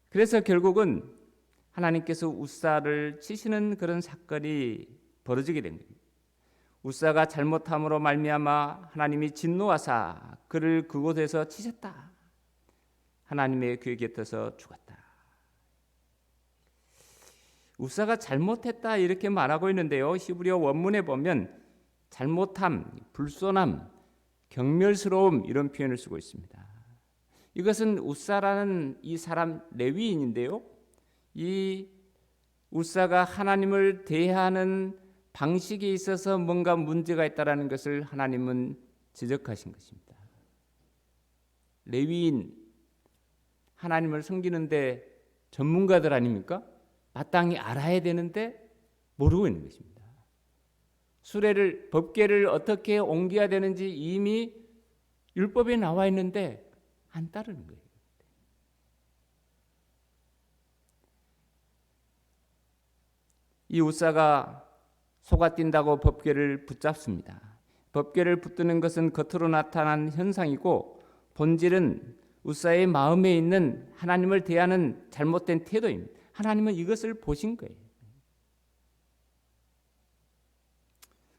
그래서 결국은 하나님께서 우사를 치시는 그런 사건이 벌어지게 된 겁니다. 우사가 잘못함으로 말미암아 하나님이 진노하사 그를 그곳에서 치셨다. 하나님의 계획에 떠서 죽었다. 우사가 잘못했다 이렇게 말하고 있는데요. 히브리어 원문에 보면 잘못함, 불손함, 경멸스러움 이런 표현을 쓰고 있습니다. 이것은 우사라는 이 사람 레위인인데요. 이 우사가 하나님을 대하는 방식에 있어서 뭔가 문제가 있다라는 것을 하나님은 지적하신 것입니다. 레위인 하나님을 섬기는데 전문가들 아닙니까? 마땅히 알아야 되는데 모르고 있는 것입니다. 수레를 법궤를 어떻게 옮겨야 되는지 이미 율법에 나와 있는데 안 따르는 거예요. 이 우사가 소가 뛴다고 법궤를 붙잡습니다. 법궤를 붙드는 것은 겉으로 나타난 현상이고 본질은 우사의 마음에 있는 하나님을 대하는 잘못된 태도입니다. 하나님은 이것을 보신 거예요.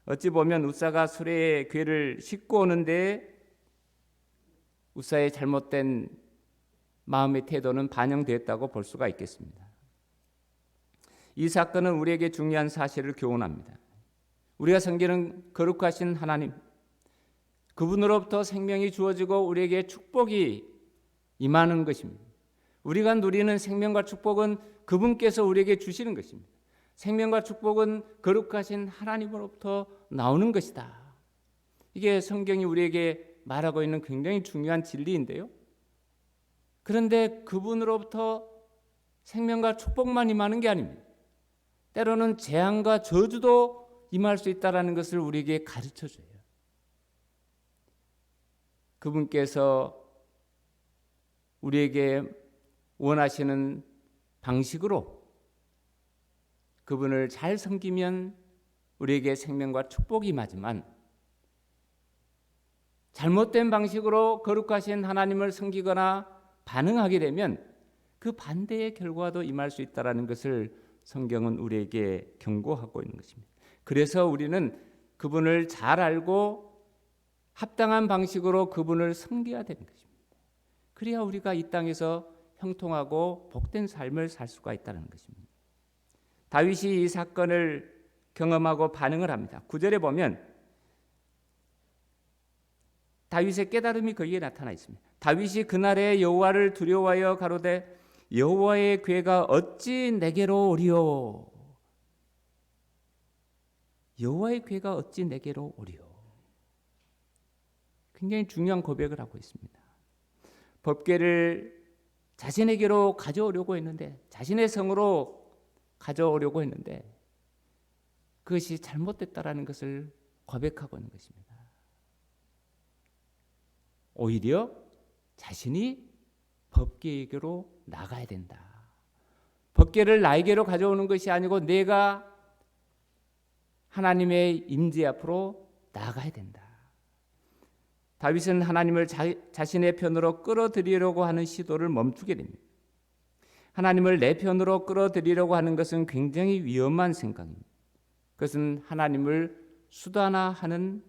어찌 보면 우사가 수레의 궤를 싣고 오는데 우사의 잘못된 마음의 태도는 반영되었다고 볼 수가 있겠습니다. 이 사건은 우리에게 중요한 사실을 교훈합니다. 우리가 섬기는 거룩하신 하나님, 그분으로부터 생명이 주어지고 우리에게 축복이 임하는 것입니다. 우리가 누리는 생명과 축복은 그분께서 우리에게 주시는 것입니다. 생명과 축복은 거룩하신 하나님으로부터 나오는 것이다. 이게 성경이 우리에게 말하고 있는 굉장히 중요한 진리인데요. 그런데 그분으로부터 생명과 축복만 임하는 게 아닙니다. 때로는 재앙과 저주도 임할 수 있다는 것을 우리에게 가르쳐줘요. 그분께서 우리에게 원하시는 방식으로 그분을 잘 섬기면 우리에게 생명과 축복이 임하지만 잘못된 방식으로 거룩하신 하나님을 섬기거나 반응하게 되면 그 반대의 결과도 임할 수 있다는 것을 성경은 우리에게 경고하고 있는 것입니다. 그래서 우리는 그분을 잘 알고 합당한 방식으로 그분을 섬겨야 되는 것입니다. 그래야 우리가 이 땅에서 형통하고 복된 삶을 살 수가 있다는 것입니다. 다윗이 이 사건을 경험하고 반응을 합니다. 9절에 보면 다윗의 깨달음이 거기에 나타나 있습니다. 다윗이 그날에 여호와를 두려워하여 가로되 여호와의 궤가 어찌 내게로 오리오. 여호와의 궤가 어찌 내게로 오리오. 굉장히 중요한 고백을 하고 있습니다. 법궤를 자신에게로 가져오려고 했는데, 자신의 성으로 가져오려고 했는데 그것이 잘못됐다라는 것을 고백하고 있는 것입니다. 오히려 자신이 법궤에게로 나가야 된다. 법궤를 나에게로 가져오는 것이 아니고 내가 하나님의 임재 앞으로 나가야 된다. 다윗은 하나님을 자신의 편으로 끌어들이려고 하는 시도를 멈추게 됩니다. 하나님을 내 편으로 끌어들이려고 하는 것은 굉장히 위험한 생각입니다. 그것은 하나님을 수단화하는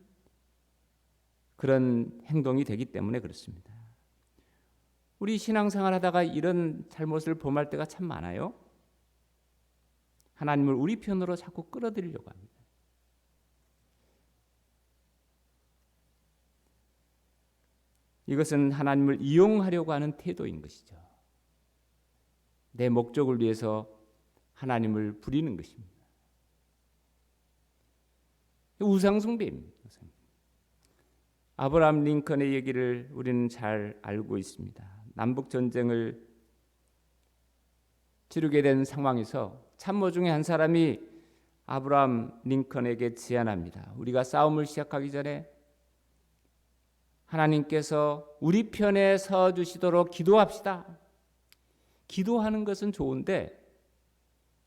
그런 행동이 되기 때문에 그렇습니다. 우리 신앙생활 하다가 이런 잘못을 범할 때가 참 많아요. 하나님을 우리 편으로 자꾸 끌어들이려고 합니다. 이것은 하나님을 이용하려고 하는 태도인 것이죠. 내 목적을 위해서 하나님을 부리는 것입니다. 우상숭배입니다. 아브라함 링컨의 얘기를 우리는 잘 알고 있습니다. 남북 전쟁을 치르게 된 상황에서 참모 중에 한 사람이 아브라함 링컨에게 제안합니다. 우리가 싸움을 시작하기 전에 하나님께서 우리 편에 서 주시도록 기도합시다. 기도하는 것은 좋은데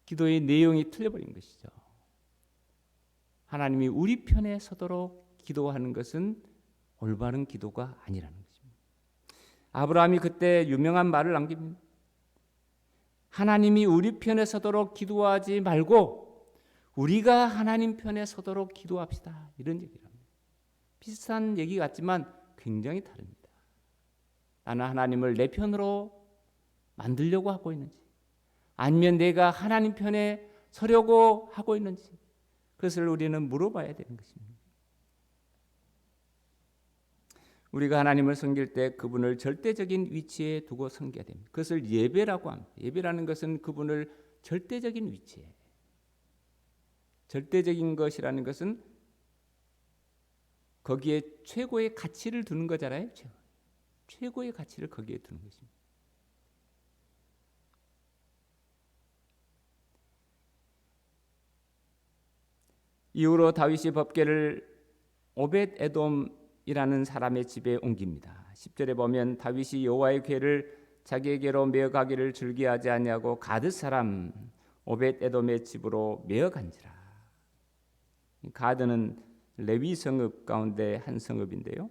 기도의 내용이 틀려버린 것이죠. 하나님이 우리 편에 서도록 기도하는 것은 올바른 기도가 아니라는 것입니다. 아브라함이 그때 유명한 말을 남깁니다. 하나님이 우리 편에 서도록 기도하지 말고 우리가 하나님 편에 서도록 기도합시다. 이런 얘기를 합니다. 비슷한 얘기 같지만 굉장히 다릅니다. 나는 하나님을 내 편으로 만들려고 하고 있는지 아니면 내가 하나님 편에 서려고 하고 있는지 그것을 우리는 물어봐야 되는 것입니다. 우리가 하나님을 섬길 때 그분을 절대적인 위치에 두고 섬겨야 됩니다. 그것을 예배라고 합니다. 예배라는 것은 그분을 절대적인 위치에, 절대적인 것이라는 것은 거기에 최고의 가치를 두는 거잖아요. 최고의 가치를 거기에 두는 것입니다. 이후로 다윗이 법궤를 오벳 에돔이라는 사람의 집에 옮깁니다. 10절에 보면 다윗이 여호와의 궤를 자기에게로 메어가기를 즐겨하지 아니하고 가드 사람 오벳 에돔의 집으로 메어간지라. 가드는 레위 성읍 가운데 한 성읍인데요.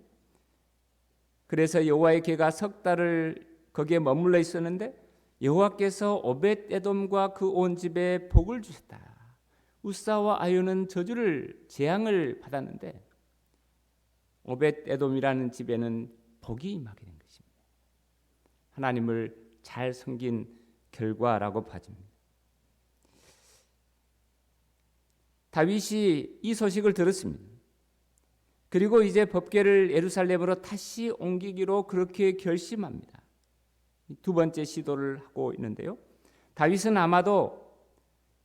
그래서 여호와의 궤가 석 달을 거기에 머물러 있었는데 여호와께서 오벳 에돔과 그 온 집에 복을 주셨다. 우사와 아유는 저주를 재앙을 받았는데 오벳 에돔이라는 집에는 복이 임하게 된 것입니다. 하나님을 잘 섬긴 결과라고 봐집니다. 다윗이 이 소식을 들었습니다. 그리고 이제 법궤를 예루살렘으로 다시 옮기기로 그렇게 결심합니다. 두 번째 시도를 하고 있는데요. 다윗은 아마도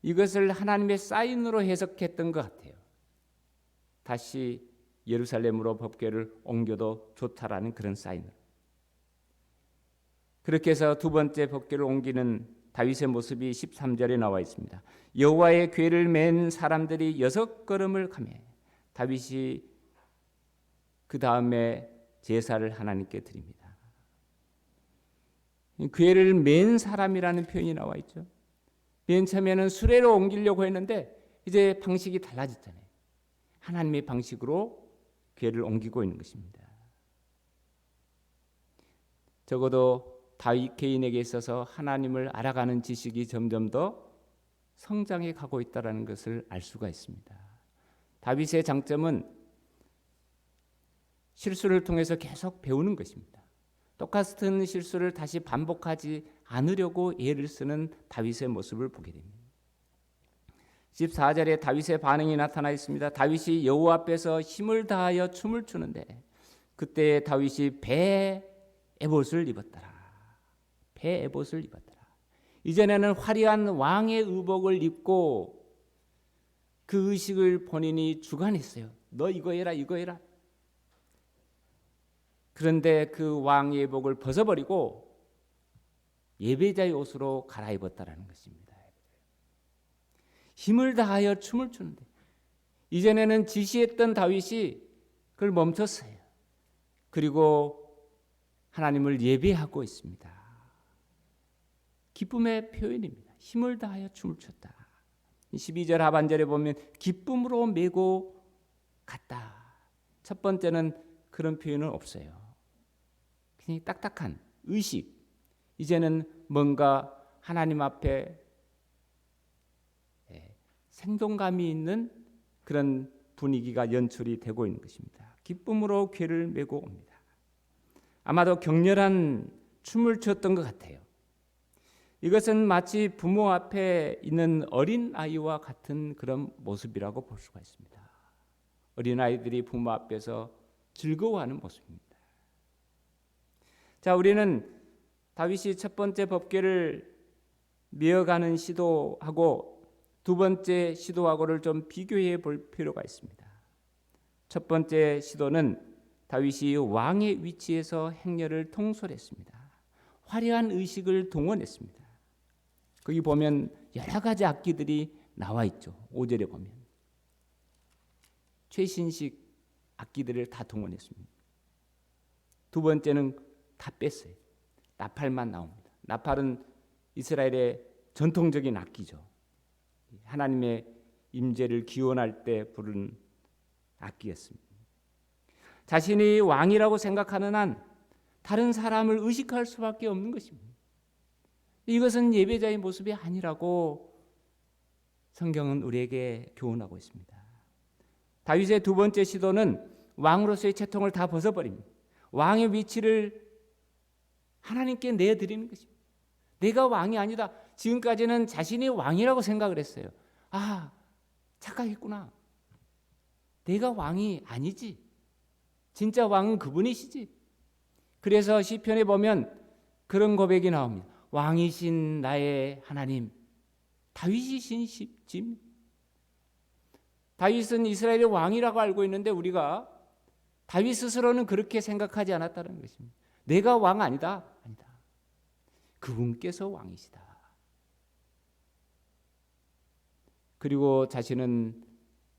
이것을 하나님의 사인으로 해석했던 것 같아요. 다시 예루살렘으로 법궤를 옮겨도 좋다라는 그런 사인으로. 그렇게 해서 두 번째 법궤를 옮기는 다윗의 모습이 13절에 나와 있습니다. 여호와의 궤를 맨 사람들이 6걸음을 가매 다윗이 그 다음에 제사를 하나님께 드립니다. 궤를 맨 사람이라는 표현이 나와 있죠. 맨 처음에는 수레로 옮기려고 했는데 이제 방식이 달라졌잖아요. 하나님의 방식으로 궤를 옮기고 있는 것입니다. 적어도 다윗 개인에게 있어서 하나님을 알아가는 지식이 점점 더 성장해 가고 있다는 것을 알 수가 있습니다. 다윗의 장점은 실수를 통해서 계속 배우는 것입니다. 똑같은 실수를 다시 반복하지 않으려고 애를 쓰는 다윗의 모습을 보게 됩니다. 14절에 다윗의 반응이 나타나 있습니다. 다윗이 여호와 앞에서 힘을 다하여 춤을 추는데 그때 다윗이 배 에봇을 입었더라. 배 에봇을 입었더라. 이전에는 화려한 왕의 의복을 입고 그 의식을 본인이 주관했어요. 너 이거 해라 이거 해라. 그런데 그 왕의 의복을 벗어버리고 예배자의 옷으로 갈아입었다라는 것입니다. 힘을 다하여 춤을 추는데 이전에는 지시했던 다윗이 그걸 멈췄어요. 그리고 하나님을 예배하고 있습니다. 기쁨의 표현입니다. 힘을 다하여 춤을 췄다. 12절 하반절에 보면 기쁨으로 메고 갔다. 첫 번째는 그런 표현은 없어요. 그냥 딱딱한 의식. 이제는 뭔가 하나님 앞에 생동감이 있는 그런 분위기가 연출이 되고 있는 것입니다. 기쁨으로 궤를 메고 옵니다. 아마도 격렬한 춤을 췄던 것 같아요. 이것은 마치 부모 앞에 있는 어린 아이와 같은 그런 모습이라고 볼 수가 있습니다. 어린 아이들이 부모 앞에서 즐거워하는 모습입니다. 자, 우리는 다윗이 첫 번째 법궤를 메어가는 시도하고 두 번째 시도하고를 좀 비교해 볼 필요가 있습니다. 첫 번째 시도는 다윗이 왕의 위치에서 행렬을 통솔했습니다. 화려한 의식을 동원했습니다. 거기 보면 여러 가지 악기들이 나와 있죠. 5절에 보면 최신식 악기들을 다 동원했습니다. 두 번째는 다 뺐어요. 나팔만 나옵니다. 나팔은 이스라엘의 전통적인 악기죠. 하나님의 임재를 기원할 때 부르는 악기였습니다. 자신이 왕이라고 생각하는 한 다른 사람을 의식할 수밖에 없는 것입니다. 이것은 예배자의 모습이 아니라고 성경은 우리에게 교훈하고 있습니다. 다윗의 두 번째 시도는 왕으로서의 채통을 다 벗어버립니다. 왕의 위치를 하나님께 내드리는 것입니다. 내가 왕이 아니다. 지금까지는 자신이 왕이라고 생각을 했어요. 아, 착각했구나. 내가 왕이 아니지. 진짜 왕은 그분이시지. 그래서 시편에 보면 그런 고백이 나옵니다. 왕이신 나의 하나님, 다윗이신 집. 다윗은 이스라엘의 왕이라고 알고 있는데 우리가 다윗 스스로는 그렇게 생각하지 않았다는 것입니다. 내가 왕 아니다. 그분께서 왕이시다. 그리고 자신은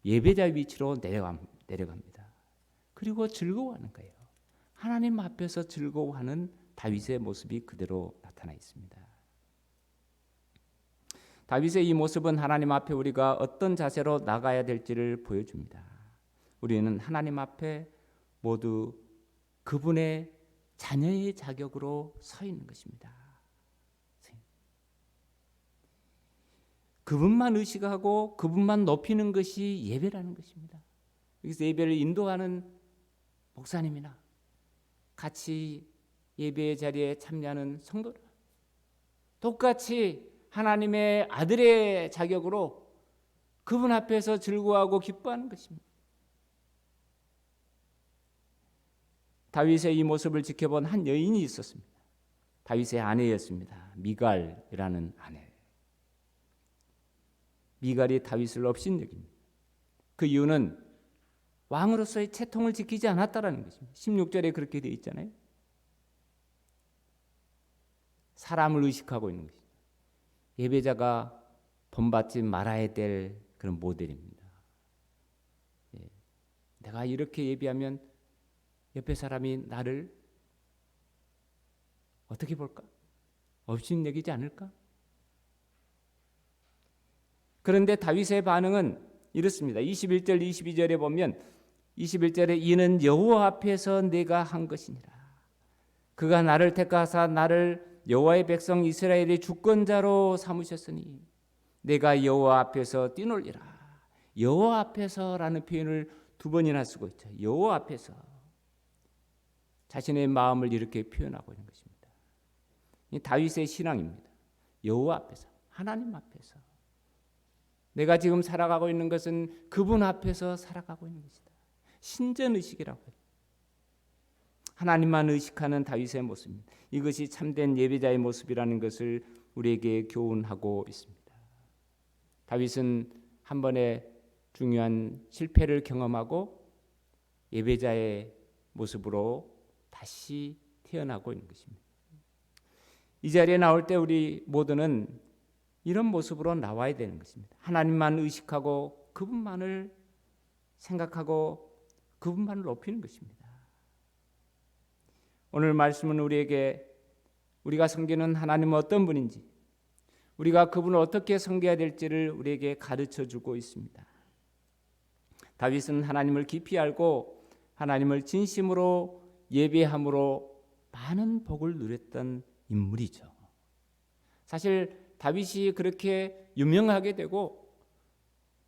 예배자 위치로 내려갑니다. 그리고 즐거워하는 거예요. 하나님 앞에서 즐거워하는 다윗의 모습이 그대로 나타나 있습니다. 다윗의 이 모습은 하나님 앞에 우리가 어떤 자세로 나가야 될지를 보여줍니다. 우리는 하나님 앞에 모두 그분의 자녀의 자격으로 서 있는 것입니다. 그분만 의식하고 그분만 높이는 것이 예배라는 것입니다. 여기서 예배를 인도하는 목사님이나 같이 예배의 자리에 참여하는 성도들 똑같이 하나님의 아들의 자격으로 그분 앞에서 즐거워하고 기뻐하는 것입니다. 다윗의 이 모습을 지켜본 한 여인이 있었습니다. 다윗의 아내였습니다. 미갈이라는 아내. 미갈이 다윗을 업신여깁니다. 그 이유는 왕으로서의 채통을 지키지 않았다라는 것입니다. 16절에 그렇게 되어 있잖아요. 사람을 의식하고 있는 것이죠. 예배자가 본받지 말아야 될 그런 모델입니다. 내가 이렇게 예배하면 옆에 사람이 나를 어떻게 볼까? 업신여기지 않을까? 그런데 다윗의 반응은 이렇습니다. 21절 22절에 보면 21절에 이는 여호와 앞에서 내가 한 것이니라. 그가 나를 택하사 나를 여호와의 백성 이스라엘의 주권자로 삼으셨으니 내가 여호와 앞에서 뛰놀리라. 여호와 앞에서라는 표현을 두 번이나 쓰고 있죠. 여호와 앞에서. 자신의 마음을 이렇게 표현하고 있는 것입니다. 이 다윗의 신앙입니다. 여호와 앞에서, 하나님 앞에서. 내가 지금 살아가고 있는 것은 그분 앞에서 살아가고 있는 것이다. 신전의식이라고 해요. 하나님만 의식하는 다윗의 모습입니다. 이것이 참된 예배자의 모습이라는 것을 우리에게 교훈하고 있습니다. 다윗은 한 번의 중요한 실패를 경험하고 예배자의 모습으로 다시 태어나고 있는 것입니다. 이 자리에 나올 때 우리 모두는 이런 모습으로 나와야 되는 것입니다. 하나님만 의식하고 그분만을 생각하고 그분만을 높이는 것입니다. 오늘 말씀은 우리에게 우리가 섬기는 하나님은 어떤 분인지, 우리가 그분을 어떻게 섬겨야 될지를 우리에게 가르쳐주고 있습니다. 다윗은 하나님을 깊이 알고 하나님을 진심으로 예배함으로 많은 복을 누렸던 인물이죠. 사실 다윗이 그렇게 유명하게 되고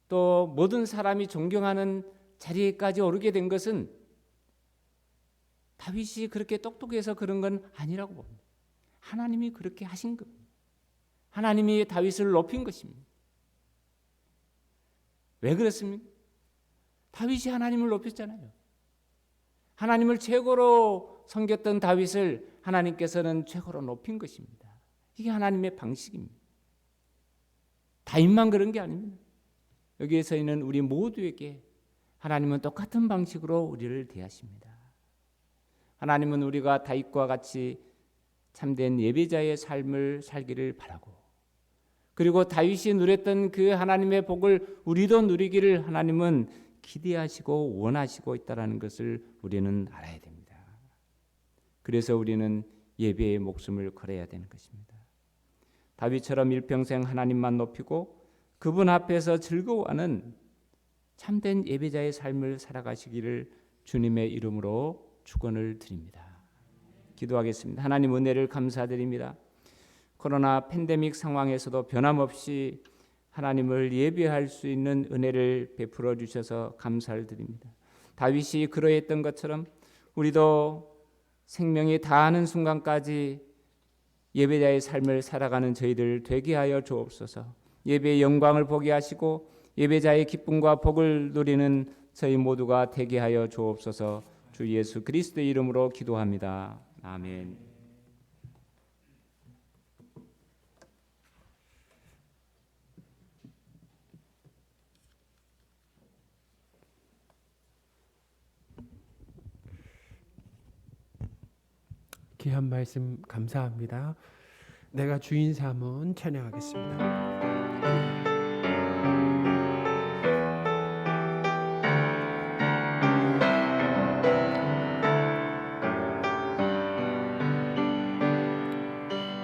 또 모든 사람이 존경하는 자리에까지 오르게 된 것은 다윗이 그렇게 똑똑해서 그런 건 아니라고 봅니다. 하나님이 그렇게 하신 겁니다. 하나님이 다윗을 높인 것입니다. 왜 그렇습니까? 다윗이 하나님을 높였잖아요. 하나님을 최고로 섬겼던 다윗을 하나님께서는 최고로 높인 것입니다. 이게 하나님의 방식입니다. 다윗만 그런 게 아닙니다. 여기에서 있는 우리 모두에게 하나님은 똑같은 방식으로 우리를 대하십니다. 하나님은 우리가 다윗과 같이 참된 예배자의 삶을 살기를 바라고, 그리고 다윗이 누렸던 그 하나님의 복을 우리도 누리기를 하나님은 기대하시고 원하시고 있다는 것을 우리는 알아야 됩니다. 그래서 우리는 예배의 목숨을 걸어야 되는 것입니다. 다윗처럼 일평생 하나님만 높이고 그분 앞에서 즐거워하는 참된 예배자의 삶을 살아가시기를 주님의 이름으로 축원을 드립니다. 기도하겠습니다. 하나님 은혜를 감사드립니다. 코로나 팬데믹 상황에서도 변함없이 하나님을 예배할 수 있는 은혜를 베풀어 주셔서 감사를 드립니다. 다윗이 그러했던 것처럼 우리도 생명이 다하는 순간까지 예배자의 삶을 살아가는 저희들 되게 하여 주옵소서. 예배의 영광을 보게 하시고 예배자의 기쁨과 복을 누리는 저희 모두가 되게 하여 주옵소서. 주 예수 그리스도의 이름으로 기도합니다. 아멘. 귀한 말씀 감사합니다. 내가 주인 삼은 찬양하겠습니다.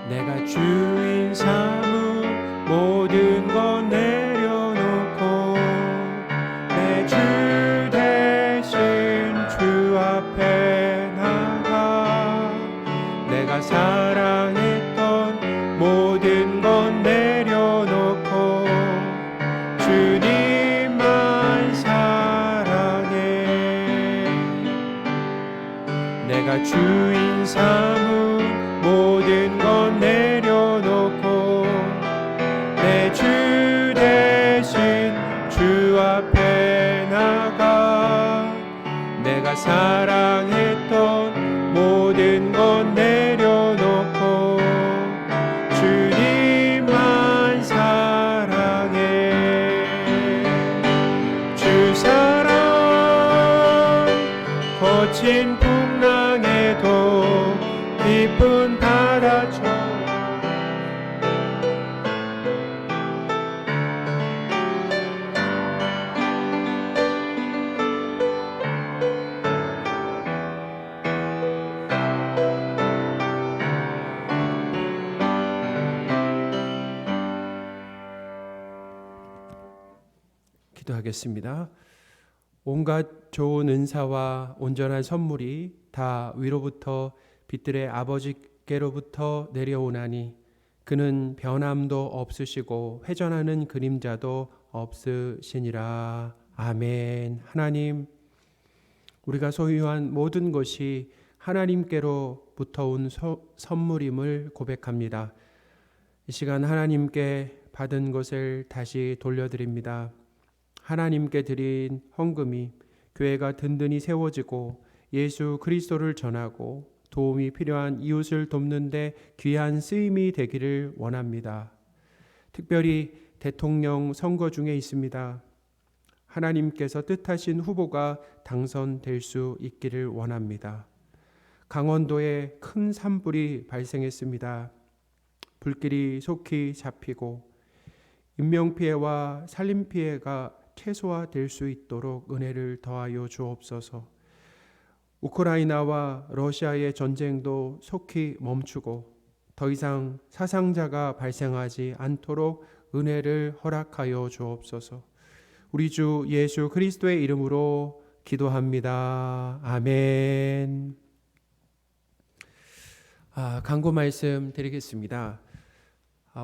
내가 주인 삼은 모든 것 내려놓고 내 주 대신 주 앞에 나가 내가 사랑했던 모든 것 내려놓고 삼은 모든 것 내려놓고 내 주 대신 주 앞에 나가 내가 사랑했던 모든 것 내려놓고 주님만 사랑해. 주 사랑 거친 풍랑에도 깊은 바다처럼 기도하겠습니다. 온갖 좋은 은사와 온전한 선물이 다 위로부터 빛들의 아버지께로부터 내려오나니 그는 변함도 없으시고 회전하는 그림자도 없으시니라. 아멘. 하나님, 우리가 소유한 모든 것이 하나님께로부터 온 선물임을 고백합니다. 이 시간 하나님께 받은 것을 다시 돌려드립니다. 하나님께 드린 헌금이 교회가 든든히 세워지고 예수 그리스도를 전하고 도움이 필요한 이웃을 돕는 데 귀한 쓰임이 되기를 원합니다. 특별히 대통령 선거 중에 있습니다. 하나님께서 뜻하신 후보가 당선될 수 있기를 원합니다. 강원도에 큰 산불이 발생했습니다. 불길이 속히 잡히고 인명피해와 살림피해가 최소화될 수 있도록 은혜를 더하여 주옵소서. 우크라이나와 러시아의 전쟁도 속히 멈추고 더 이상 사상자가 발생하지 않도록 은혜를 허락하여 주옵소서. 우리 주 예수 그리스도의 이름으로 기도합니다. 아멘. 강구 말씀 드리겠습니다.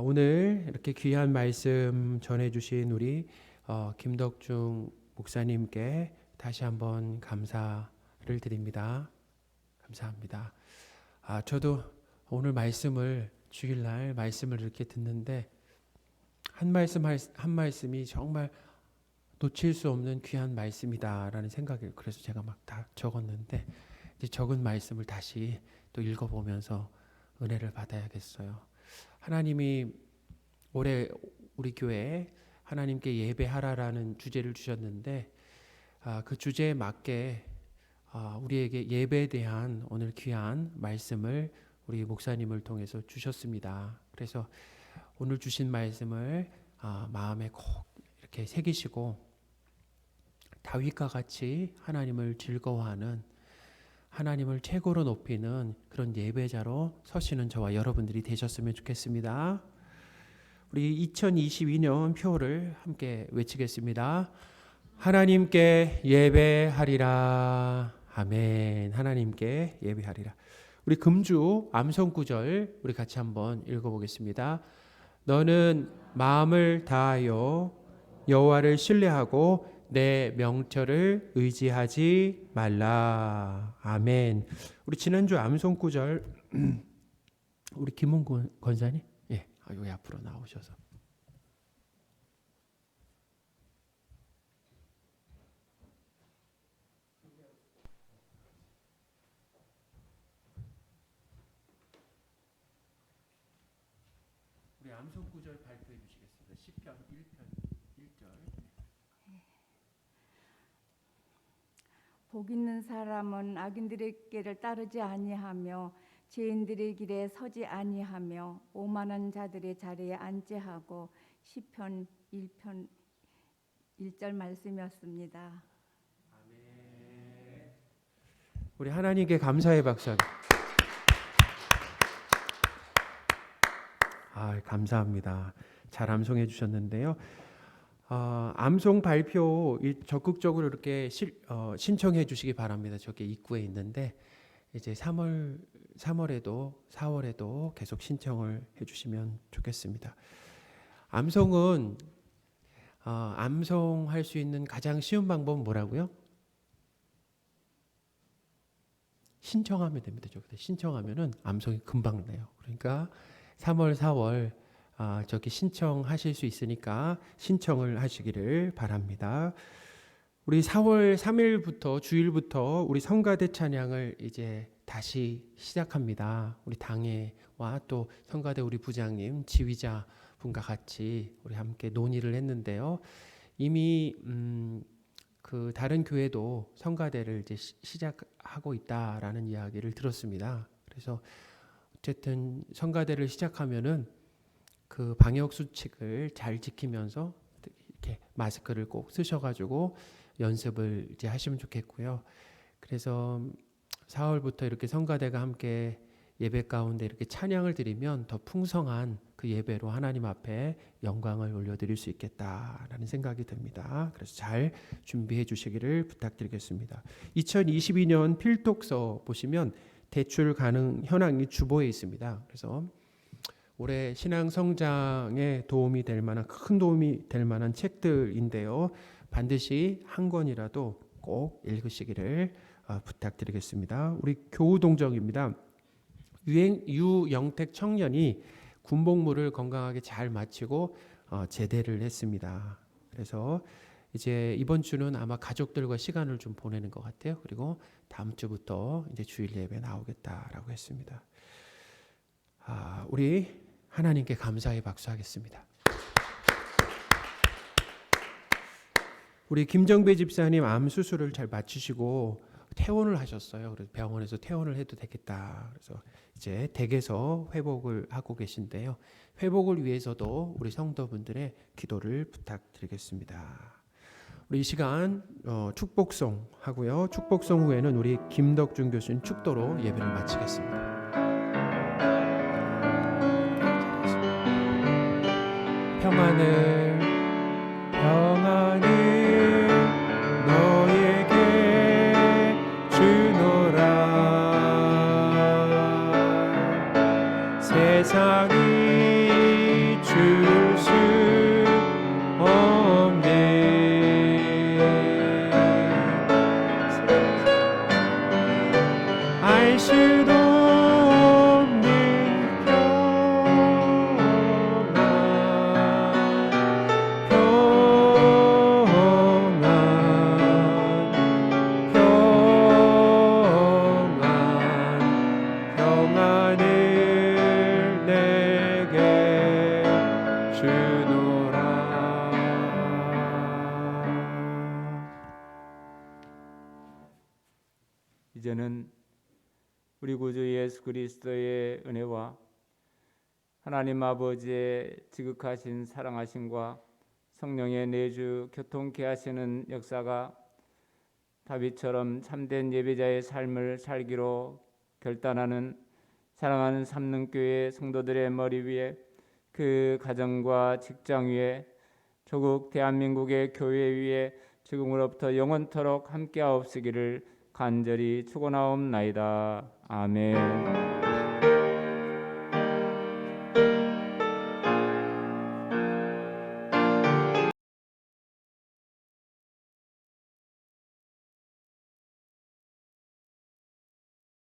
오늘 이렇게 귀한 말씀 전해주신 우리 김덕중 목사님께 다시 한번 감사를 드립니다. 감사합니다. 저도 오늘 말씀을 주일날 말씀을 이렇게 듣는데 한 말씀이 정말 놓칠 수 없는 귀한 말씀이다라는 생각을 그래서 제가 막 다 적었는데 이제 적은 말씀을 다시 또 읽어보면서 은혜를 받아야겠어요. 하나님이 올해 우리 교회에 하나님께 예배하라라는 주제를 주셨는데 그 주제에 맞게 우리에게 예배에 대한 오늘 귀한 말씀을 우리 목사님을 통해서 주셨습니다. 그래서 오늘 주신 말씀을 마음에 꼭 이렇게 새기시고 다윗과 같이 하나님을 즐거워하는 하나님을 최고로 높이는 그런 예배자로 서시는 저와 여러분들이 되셨으면 좋겠습니다. 우리 2022년 표를 함께 외치겠습니다. 하나님께 예배하리라. 아멘. 하나님께 예배하리라. 우리 금주 암송 구절 우리 같이 한번 읽어보겠습니다. 너는 마음을 다하여 여호와를 신뢰하고 내 명철을 의지하지 말라. 아멘. 우리 지난주 암송 구절 우리 김홍곤 권사님 여기 앞으로 나오셔서 우리 암송 구절 발표해 주시겠습니다. 시편 1편 1절. 복 있는 사람은 악인들의 길을 따르지 아니하며 죄인들의 길에 서지 아니하며 오만한 자들의 자리에 앉지 하고 시편 1편 1절 말씀이었습니다. 아멘. 우리 하나님께 감사의 박수. 감사합니다. 잘 암송해 주셨는데요. 암송 발표 적극적으로 이렇게 신청해 주시기 바랍니다. 저기 입구에 있는데 이제 3월에도 4월에도 계속 신청을 해주시면 좋겠습니다. 암송은 암송할 수 있는 가장 쉬운 방법은 뭐라고요? 신청하면 됩니다. 신청하면은 암송이 금방 내요. 그러니까 3월, 4월 저기 신청하실 수 있으니까 신청을 하시기를 바랍니다. 우리 4월 3일부터 주일부터 우리 성가대 찬양을 이제 다시 시작합니다. 우리 당회와 또 성가대 우리 부장님, 지휘자 분과 같이 우리 함께 논의를 했는데요. 이미 그 다른 교회도 성가대를 이제 시작하고 있다라는 이야기를 들었습니다. 그래서 어쨌든 성가대를 시작하면은 그 방역 수칙을 잘 지키면서 이렇게 마스크를 꼭 쓰셔가지고 연습을 이제 하시면 좋겠고요. 그래서 4월부터 이렇게 성가대가 함께 예배 가운데 이렇게 찬양을 드리면 더 풍성한 그 예배로 하나님 앞에 영광을 올려드릴 수 있겠다라는 생각이 듭니다. 그래서 잘 준비해 주시기를 부탁드리겠습니다. 2022년 필독서 보시면 대출 가능 현황이 주보에 있습니다. 그래서 올해 신앙 성장에 도움이 될 만한 큰 도움이 될 만한 책들인데요. 반드시 한 권이라도 꼭 읽으시기를 부탁드리겠습니다. 우리 교우동정입니다. 유영택 청년이 군복무를 건강하게 잘 마치고 제대를 했습니다. 그래서 이제 이번 주는 아마 가족들과 시간을 좀 보내는 것 같아요. 그리고 다음 주부터 이제 주일 예배 나오겠다라고 했습니다. 우리 하나님께 감사의 박수하겠습니다. 우리 김정배 집사님 암 수술을 잘 마치시고 퇴원을 하셨어요. 그래서 병원에서 퇴원을 해도 되겠다. 그래서 이제 댁에서 회복을 하고 계신데요. 회복을 위해서도 우리 성도분들의 기도를 부탁드리겠습니다. 우리 이 시간 축복송 하고요. 축복송 후에는 우리 김덕준 교수님 축도로 예배를 마치겠습니다. 평안을 너에게 주노라. 세상이 줄 수 없네. 알 수도 없는 평안을 내게 주노라. 이제는 우리 구주 예수 그리스도의 은혜와 하나님 아버지의 지극하신 사랑하심과 성령의 내주 교통케 하시는 역사가 다윗처럼 참된 예배자의 삶을 살기로 결단하는 사랑하는 삼능교회 성도들의 머리 위에, 그 가정과 직장 위에, 조국 대한민국의 교회 위에 지금으로부터 영원토록 함께하옵시기를 간절히 축원하옵나이다. 아멘.